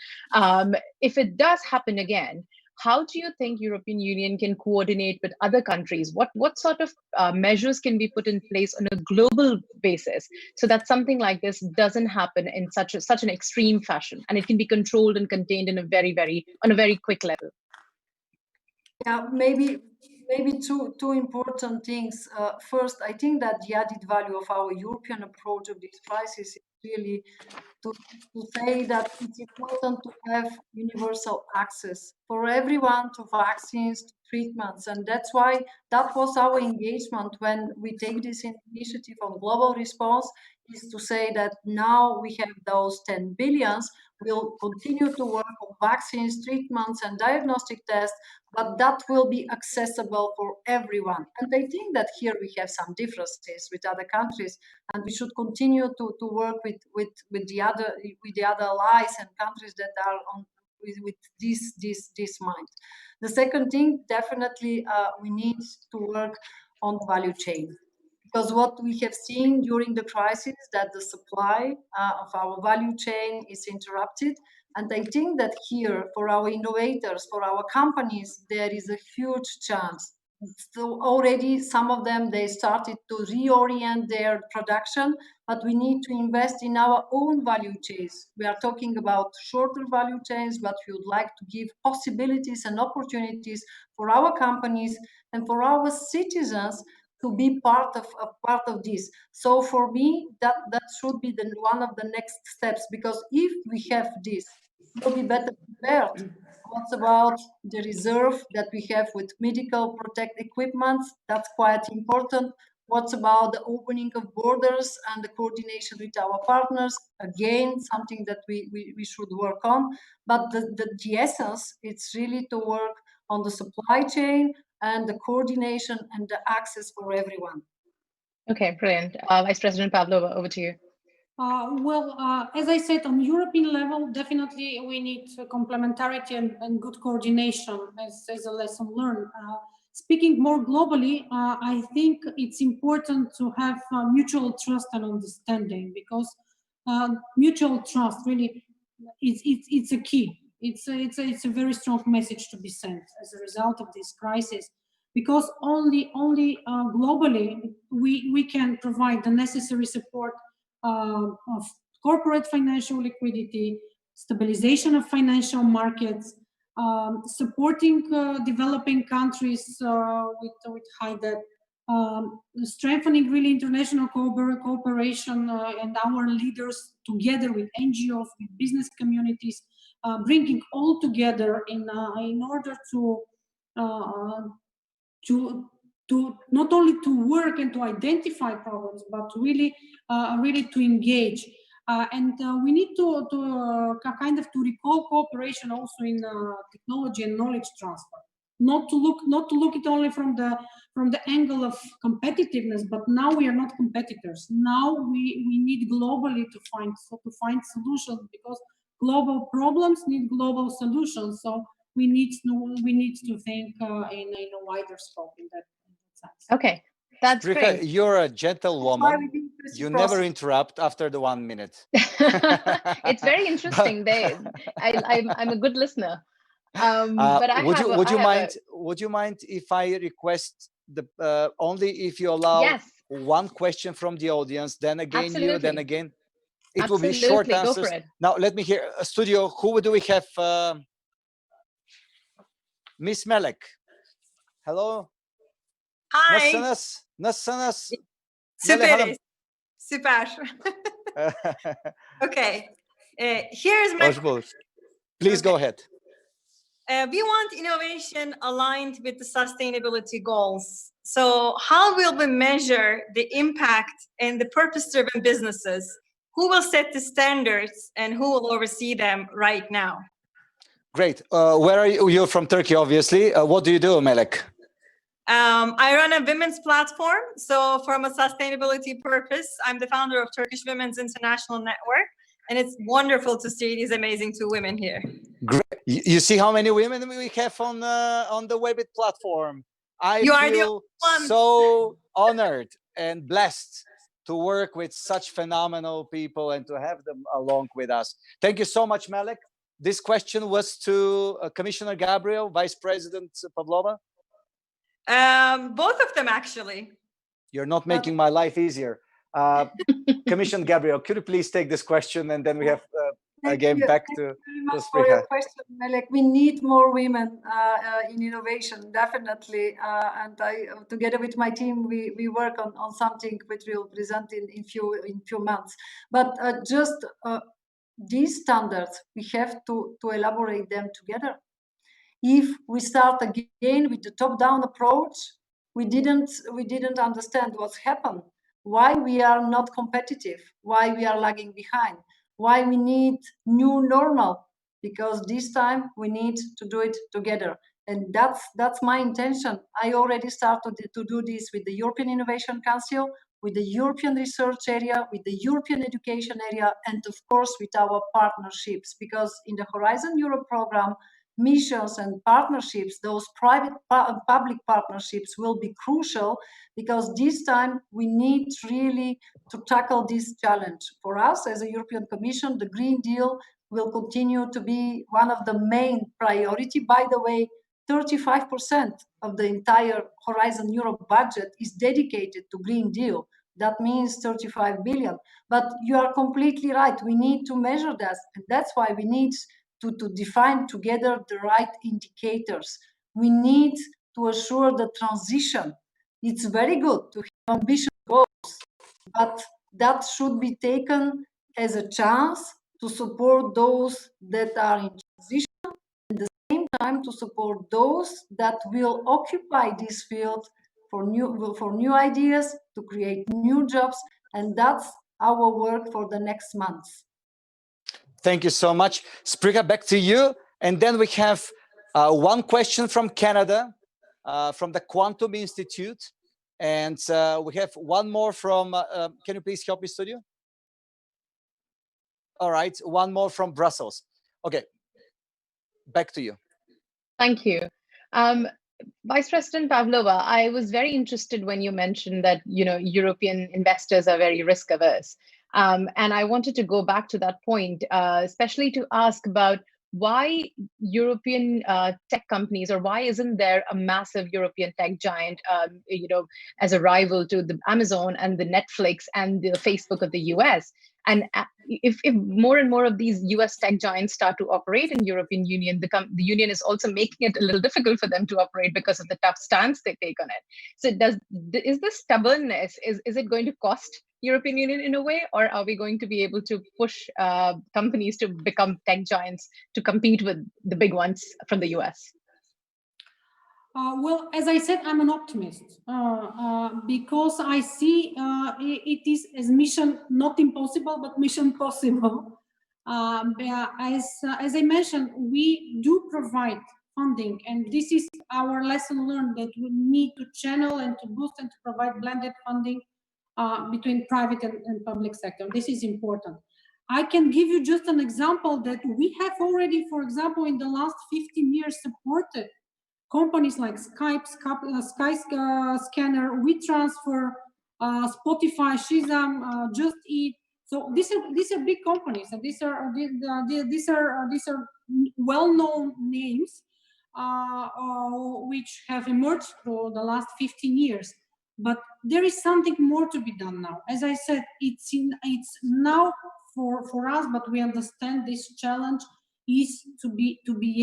If it does happen again, how do you think European Union can coordinate with other countries? What sort of measures can be put in place on a global basis so that something like this doesn't happen in such an extreme fashion, and it can be controlled and contained in a very quick level? Yeah, maybe two important things. First, I think that the added value of our European approach of this crisis is really to say that it's important to have universal access for everyone to vaccines, to treatments. And that's why that was our engagement when we take this initiative on global response, is to say that now we have those 10 billions. We'll continue to work on vaccines, treatments, and diagnostic tests, but that will be accessible for everyone. And I think that here we have some differences with other countries, and we should continue to work with the other allies and countries that are on with this mind. The second thing, definitely, we need to work on the value chain. Because what we have seen during the crisis, that the supply of our value chain is interrupted. And I think that here, for our innovators, for our companies, there is a huge chance. So already some of them, they started to reorient their production, but we need to invest in our own value chains. We are talking about shorter value chains, but we would like to give possibilities and opportunities for our companies and for our citizens to be part of this. So for me, that should be one of the next steps, because if we have this, we'll be better prepared. What's about the reserve that we have with medical protect equipment? That's quite important. What's about the opening of borders and the coordination with our partners? Again, something that we should work on. But the essence, it's really to work on the supply chain and the coordination and the access for everyone. Okay, brilliant. Vice President Pavlova, over to you. As I said, on European level, definitely we need complementarity and good coordination as a lesson learned. Speaking more globally, I think it's important to have mutual trust and understanding, because mutual trust really it's a key. It's a very strong message to be sent as a result of this crisis, because only globally we can provide the necessary support of corporate financial liquidity, stabilization of financial markets, supporting developing countries with high debt, strengthening really international cooperation and our leaders together with NGOs, with business communities, bringing all together in order to not only to work and to identify problems, but really to engage. And we need to kind of to recall cooperation also in technology and knowledge transfer. Not to look it only from the angle of competitiveness, but now we are not competitors. Now we need globally to find solutions, because global problems need global solutions. So we need to think in a wider scope in that sense. Okay, that's Spriha, great. You're a gentlewoman. You never interrupt after the 1 minute. It's very interesting. I'm a good listener. But would you mind if I request only if you allow one question from the audience, then again you, then again? It will be short answers. Go for it. Now let me hear. Studio, who do we have? Miss Melek. Hello. Hi. Nasılsınız? Süperiz. Süper. Okay. Here's my question. Please go ahead. We want innovation aligned with the sustainability goals. So how will we measure the impact in the purpose-driven businesses? Who will set the standards and who will oversee them right now? Great. Where are you? You're from Turkey, obviously. What do you do, Melek? I run a women's platform. So from a sustainability purpose, I'm the founder of Turkish Women's International Network. And it's wonderful to see these amazing two women here. Great. You see how many women we have on the WEBIT platform. I feel so honored and blessed to work with such phenomenal people and to have them along with us. Thank you so much, Melek. This question was to Commissioner Gabriel, Vice President Pavlova. Both of them, actually. You're not making my life easier. Commissioner Gabriel, could you please take this question, and then we have again back to Spriha. For your question, Melek. We need more women in innovation, definitely. And I, together with my team, we work on something which we'll present in few months. But just these standards, we have to elaborate them together. If we start again with the top-down approach, we didn't understand what's happened, why we are not competitive, why we are lagging behind, why we need new normal, because this time we need to do it together. And that's my intention. I already started to do this with the European Innovation Council, with the European Research Area, with the European Education Area, and of course with our partnerships, because in the Horizon Europe program, missions and partnerships, those private public partnerships will be crucial, because this time we need really to tackle this challenge. For us as a European Commission, the Green Deal will continue to be one of the main priority. By the way, 35% of the entire Horizon Europe budget is dedicated to Green Deal. That means 35 billion. But you are completely right. We need to measure that. And that's why we need to define together the right indicators. We need to assure the transition. It's very good to have ambitious goals, but that should be taken as a chance to support those that are in transition, and at the same time to support those that will occupy this field for new ideas, to create new jobs, and that's our work for the next months. Thank you so much. Spriha, back to you. And then we have one question from Canada, from the Quantum Institute. And we have one more from, can you please help me, studio? All right, one more from Brussels. Okay, back to you. Thank you. Vice President Pavlova, I was very interested when you mentioned that, European investors are very risk averse. And I wanted to go back to that point, especially to ask about why European tech companies, or why isn't there a massive European tech giant, as a rival to the Amazon and the Netflix and the Facebook of the US? And if more and more of these US tech giants start to operate in European Union, the Union is also making it a little difficult for them to operate because of the tough stance they take on it. So is this stubbornness, is it going to cost European Union in a way, or are we going to be able to push companies to become tech giants to compete with the big ones from the US? Well, as I said, I'm an optimist because I see it is as mission not impossible, but mission possible. As I mentioned, we do provide funding, and this is our lesson learned, that we need to channel and to boost and to provide blended funding between private and public sector. This is important. I can give you just an example that we have already, for example, in the last 15 years supported companies like Skype, Skyscanner, WeTransfer, Spotify, Shazam, Just Eat. So these are big companies, and these are well-known names which have emerged through the last 15 years. But there is something more to be done now. As I said, it's now for us, but we understand this challenge is to be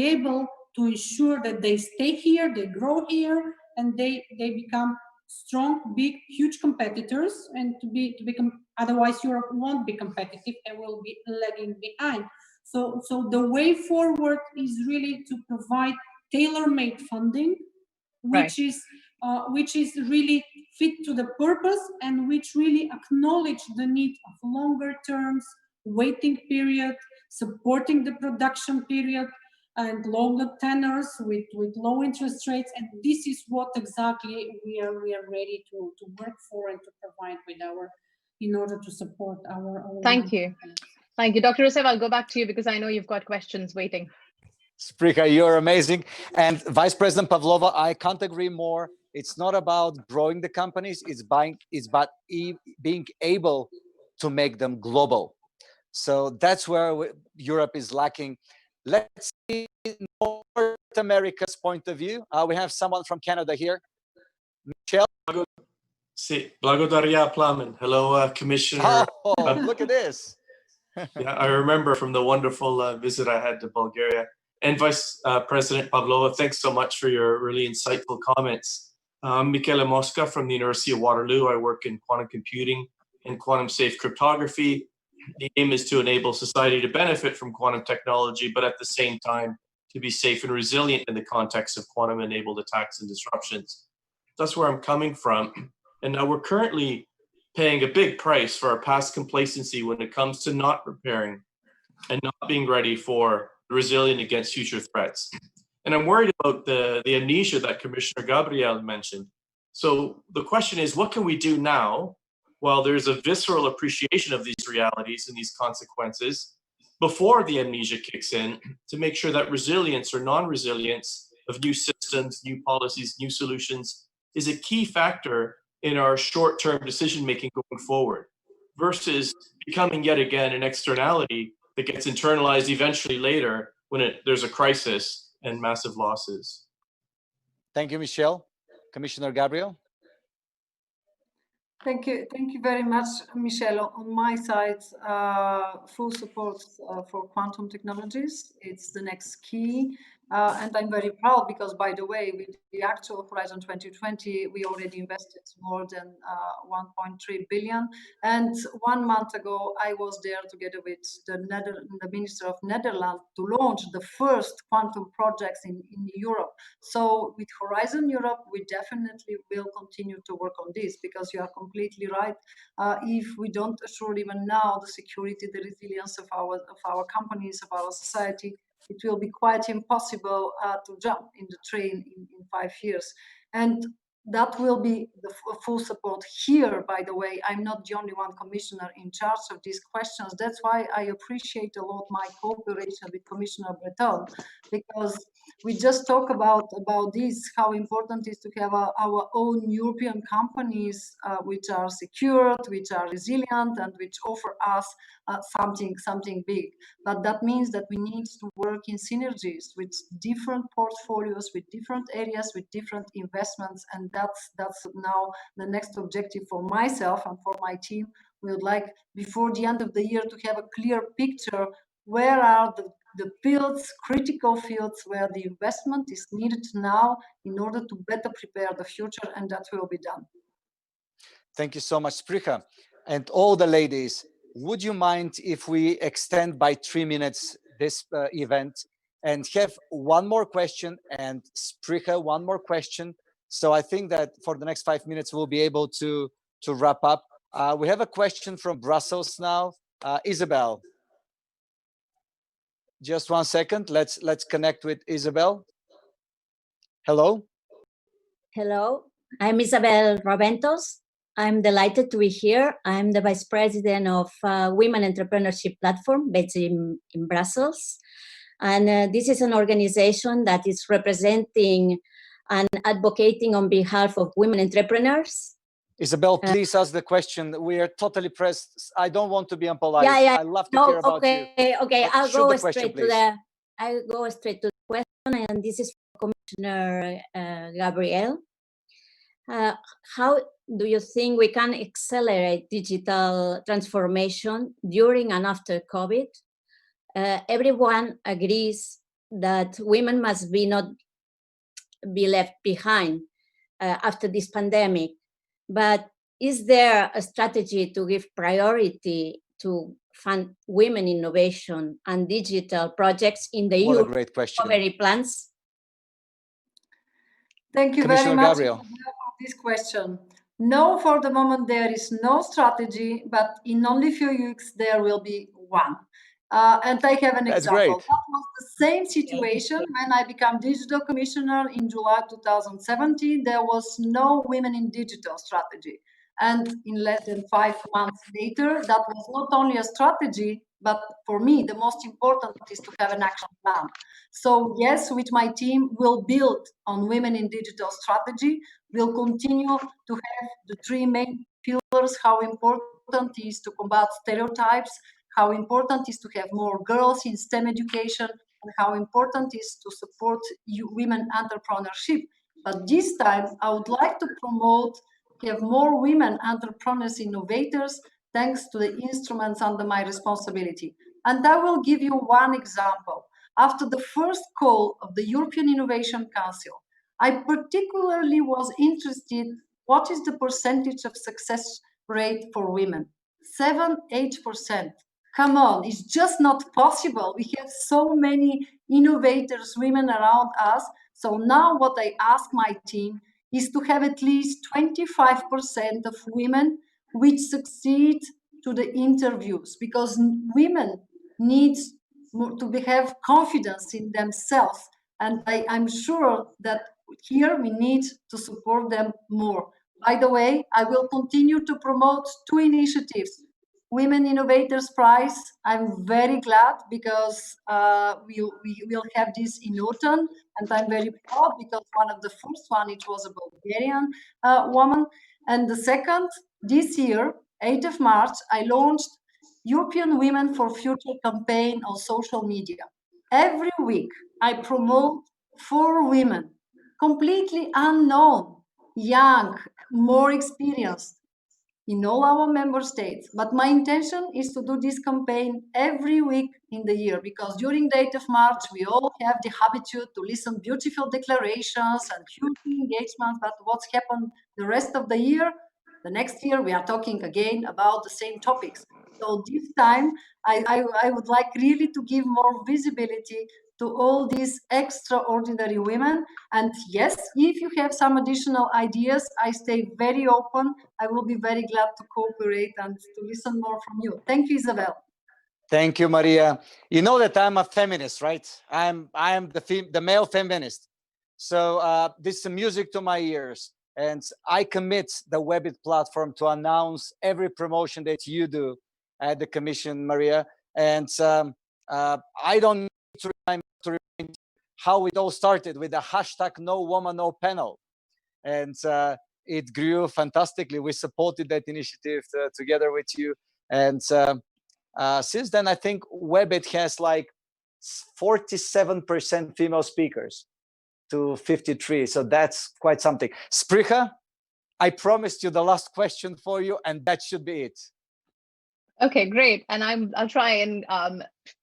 able to ensure that they stay here, they grow here, and they become strong, big, huge competitors, and to become, otherwise Europe won't be competitive and will be lagging behind. So the way forward is really to provide tailor-made funding, which is really fit to the purpose, and which really acknowledge the need of longer terms, waiting period, supporting the production period. and longer tenors with low interest rates. And this is what exactly we are ready to work for and to provide with in order to support our Thank you. Thank you. Dr. Russev, I'll go back to you because I know you've got questions waiting. Spriha, you're amazing. And Vice President Pavlova, I can't agree more. It's not about growing the companies, it's about being able to make them global. So that's where Europe is lacking. Let's see North America's point of view. We have someone from Canada here. Michelle? Sí, Blagodaria Plamen. Hello, Commissioner. Oh, look at this. Yeah, I remember from the wonderful visit I had to Bulgaria. And Vice President Pavlova, thanks so much for your really insightful comments. I'm Michele Mosca from the University of Waterloo. I work in quantum computing and quantum safe cryptography. The aim is to enable society to benefit from quantum technology, but at the same time, to be safe and resilient in the context of quantum-enabled attacks and disruptions. That's where I'm coming from. And now we're currently paying a big price for our past complacency when it comes to not preparing and not being ready for resilient against future threats. And I'm worried about the amnesia that Commissioner Gabriel mentioned. So the question is, what can we do now while there's a visceral appreciation of these realities and these consequences before the amnesia kicks in to make sure that resilience or non-resilience of new systems, new policies, new solutions is a key factor in our short-term decision-making going forward versus becoming yet again an externality that gets internalized eventually later when there's a crisis and massive losses. Thank you, Michelle. Commissioner Gabriel? Thank you very much, Michelle. On my side, full support for quantum technologies. It's the next key. And I'm very proud because, by the way, with the actual Horizon 2020, we already invested more than 1.3 billion. And 1 month ago, I was there together with the Minister of Netherlands to launch the first quantum projects in Europe. So with Horizon Europe, we definitely will continue to work on this because you are completely right. If we don't assure even now the security, the resilience of our companies, of our society, it will be quite impossible to jump in the train in 5 years. And that will be the full support here, by the way. I'm not the only one commissioner in charge of these questions. That's why I appreciate a lot my cooperation with Commissioner Breton, because we just talk about this, how important it is to have our own European companies which are secured, which are resilient, and which offer us something big. But that means that we need to work in synergies with different portfolios, with different areas, with different investments, and that's now the next objective for myself and for my team. We would like, before the end of the year, to have a clear picture where are the fields, critical fields, where the investment is needed now in order to better prepare the future, and that will be done. Thank you so much, Spriha. And all the ladies, would you mind if we extend by 3 minutes this event and have one more question and Spriha one more question? So I think that for the next 5 minutes, we'll be able to wrap up. We have a question from Brussels now. Isabel. Just 1 second. Let's connect with Isabel. Hello. Hello, I'm Isabel Robentos. I'm delighted to be here. I'm the Vice President of Women Entrepreneurship Platform based in Brussels. And this is an organization that is representing and advocating on behalf of women entrepreneurs. Isabel, please ask the question. We are totally pressed. I don't want to be impolite. Yeah. I love to hear about you. Okay. I'll Shoot go the question, straight to the question, and this is for Commissioner Gabriel. How do you think we can accelerate digital transformation during and after COVID? Everyone agrees that women must not be left behind after this pandemic. But is there a strategy to give priority to fund women innovation and digital projects in the EU recovery plans? Thank you very much for this question. No, for the moment there is no strategy, but in only few weeks there will be one. And I have an That's example. great. That was the same situation when I became digital commissioner in July 2017. There was no women in digital strategy. And in less than 5 months later, that was not only a strategy, but for me, the most important is to have an action plan. So yes, with my team, we'll build on women in digital strategy. We'll continue to have the 3 main pillars, how important it is to combat stereotypes, how important is to have more girls in STEM education, and how important is to support women entrepreneurship. But this time, I would like to promote, have more women entrepreneurs, innovators, thanks to the instruments under my responsibility. And I will give you one example. After the first call of the European Innovation Council, I particularly was interested what is the percentage of success rate for women. 7-8%. Come on, it's just not possible. We have so many innovators, women around us. So now what I ask my team is to have at least 25% of women which succeed to the interviews, because women need to have confidence in themselves. And I'm sure that here we need to support them more. By the way, I will continue to promote 2 initiatives. Women Innovators Prize. I'm very glad because we will have this in autumn, and I'm very proud because one of the first one, it was a Bulgarian woman. And the second, this year, 8th of March, I launched European Women for Future campaign on social media. Every week, I promote 4 women, completely unknown, young, more experienced, in all our member states. But my intention is to do this campaign every week in the year, because during the 8th of March, we all have the habitude to listen beautiful declarations and huge engagements, but what's happened the rest of the year? The next year, we are talking again about the same topics. So this time, I would like really to give more visibility to all these extraordinary women. And yes, if you have some additional ideas, I stay very open. I will be very glad to cooperate and to listen more from you. Thank you, Isabel. Thank you, Mariya. You know that I'm a feminist, right? I am the male feminist. So this is music to my ears. And I commit the WEBIT platform to announce every promotion that you do at the Commission, Mariya. And I don't need to remind how it all started with the hashtag No Woman, No Panel. And it grew fantastically. We supported that initiative together with you. And since then, I think WEBIT has like 47% female speakers to 53. So that's quite something. Spriha, I promised you the last question for you, and that should be it. Okay, great. And I'll try and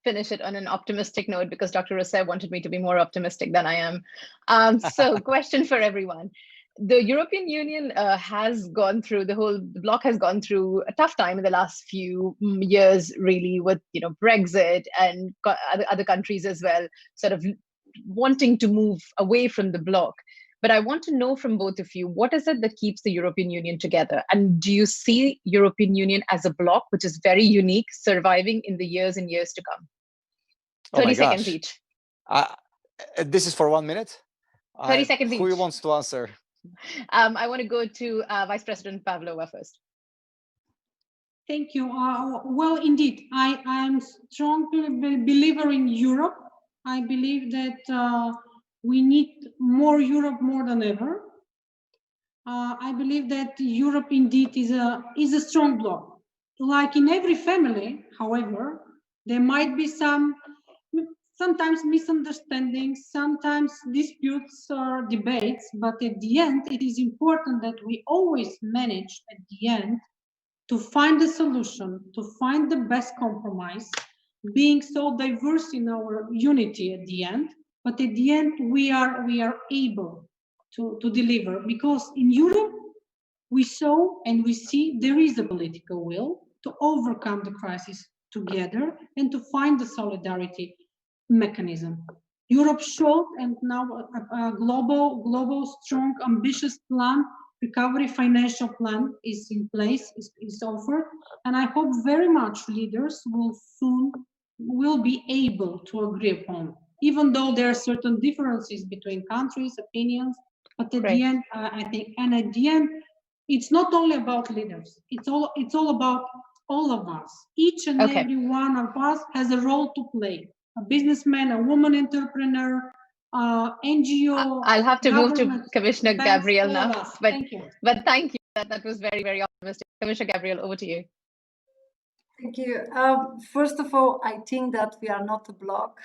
finish it on an optimistic note, because Dr. Russev wanted me to be more optimistic than I am. So question for everyone. The European Union has gone through, the bloc has gone through a tough time in the last few years, really, with Brexit and other countries as well, sort of wanting to move away from the bloc. But I want to know from both of you, what is it that keeps the European Union together? And do you see European Union as a bloc, which is very unique, surviving in the years and years to come? 30 seconds each. This is for 1 minute? 30 seconds each. Who wants to answer? I want to go to Vice President Pavlova first. Thank you. Well, indeed, I am strongly a believer in Europe. I believe that we need more Europe more than ever. I believe that Europe indeed is a strong bloc. Like in every family, however, there might be sometimes misunderstandings, sometimes disputes or debates, but at the end, it is important that we always manage at the end to find a solution, to find the best compromise, being so diverse in our unity at the end. But at the end, we are able to deliver, because in Europe, we saw and we see there is a political will to overcome the crisis together and to find the solidarity mechanism. Europe showed, and now a global, strong, ambitious plan, recovery financial plan is in place, is offered. And I hope very much leaders will soon will be able to agree upon, even though there are certain differences between countries, opinions. But at the end, I think, and at the end, it's not only about leaders. It's all about all of us. Each and every one of us has a role to play. A businessman, a woman entrepreneur, NGO. I'll have to move to Commissioner banks, Gabriel all now. of us. But Thank you. But thank you. That was very, very optimistic. Commissioner Gabriel, over to you. Thank you. First of all, I think that we are not a bloc.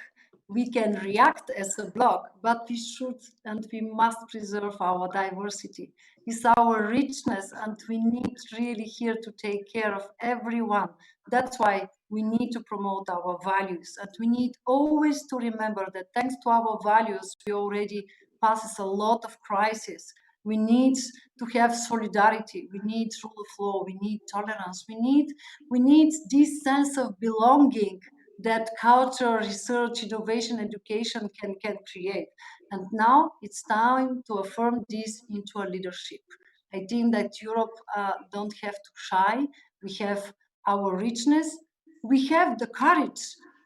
We can react as a bloc, but we should and we must preserve our diversity. It's our richness, and we need really here to take care of everyone. That's why we need to promote our values, and we need always to remember that thanks to our values, we already passes a lot of crises. We need to have solidarity. We need rule of law. We need tolerance. We need this sense of belonging that culture, research, innovation, education can create. And now it's time to affirm this into a leadership. I think that Europe don't have to shy. We have our richness. We have the courage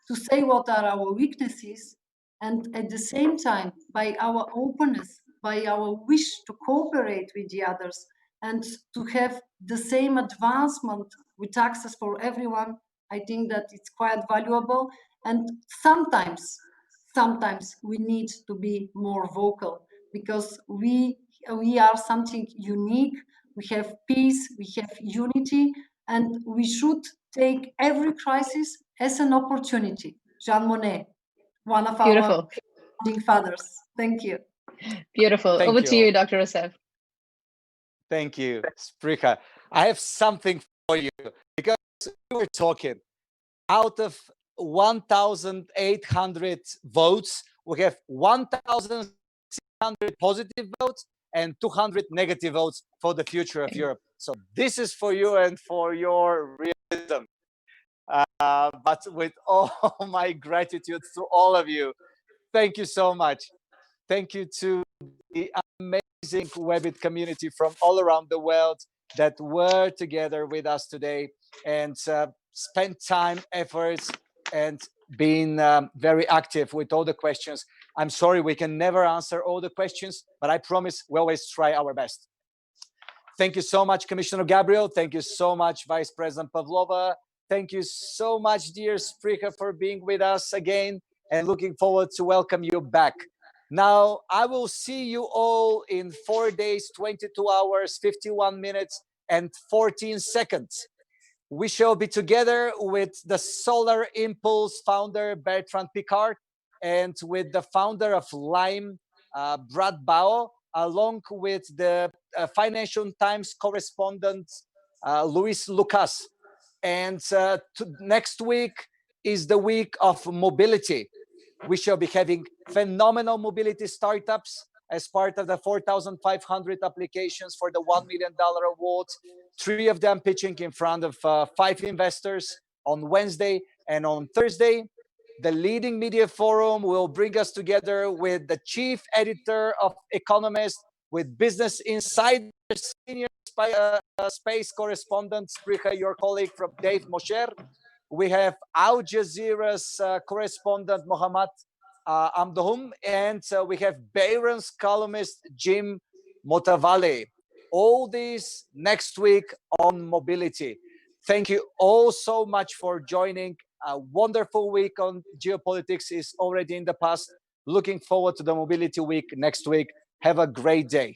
to say what are our weaknesses, and at the same time, by our openness, by our wish to cooperate with the others and to have the same advancement with access for everyone, I think that it's quite valuable. And sometimes we need to be more vocal, because we are something unique. We have peace, we have unity, and we should take every crisis as an opportunity. Jean Monnet, one of our founding fathers. Thank you. Beautiful. Over to you, Dr. Russev. Thank you, Spriha. I have something for you, because we were talking, out of 1,800 votes, we have 1,600 positive votes and 200 negative votes for the future of Europe. So this is for you and for your realism. But with all my gratitude to all of you, thank you so much. Thank you to the amazing WEBIT community from all around the world that were together with us today and spent time, efforts, and been very active with all the questions. I'm sorry we can never answer all the questions, but I promise we always try our best. Thank you so much, Commissioner Gabriel. Thank you so much, Vice President Pavlova. Thank you so much, dear Spriha, for being with us again, and looking forward to welcome you back. Now, I will see you all in 4 days, 22 hours, 51 minutes, and 14 seconds. We shall be together with the Solar Impulse founder, Bertrand Piccard, and with the founder of Lime, Brad Bao, along with the Financial Times correspondent, Luis Lucas. And next week is the week of mobility. We shall be having phenomenal mobility startups as part of the 4,500 applications for the $1 million award. 3 of them pitching in front of 5 investors on Wednesday and on Thursday. The leading media forum will bring us together with the chief editor of Economist, with Business Insider senior space correspondent, Spriha, your colleague from Dave Mosher. We have Al Jazeera's correspondent, Mohammad Amdohum, and we have Bayron's columnist, Jim Motavale. All these next week on mobility. Thank you all so much for joining. A wonderful week on geopolitics is already in the past. Looking forward to the mobility week next week. Have a great day.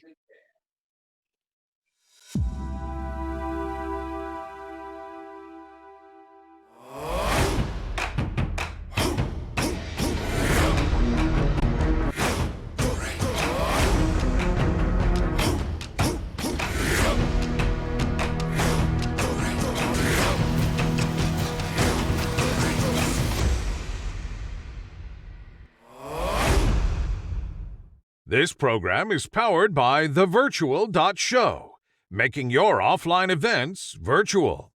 This program is powered by the Virtual.show, making your offline events virtual.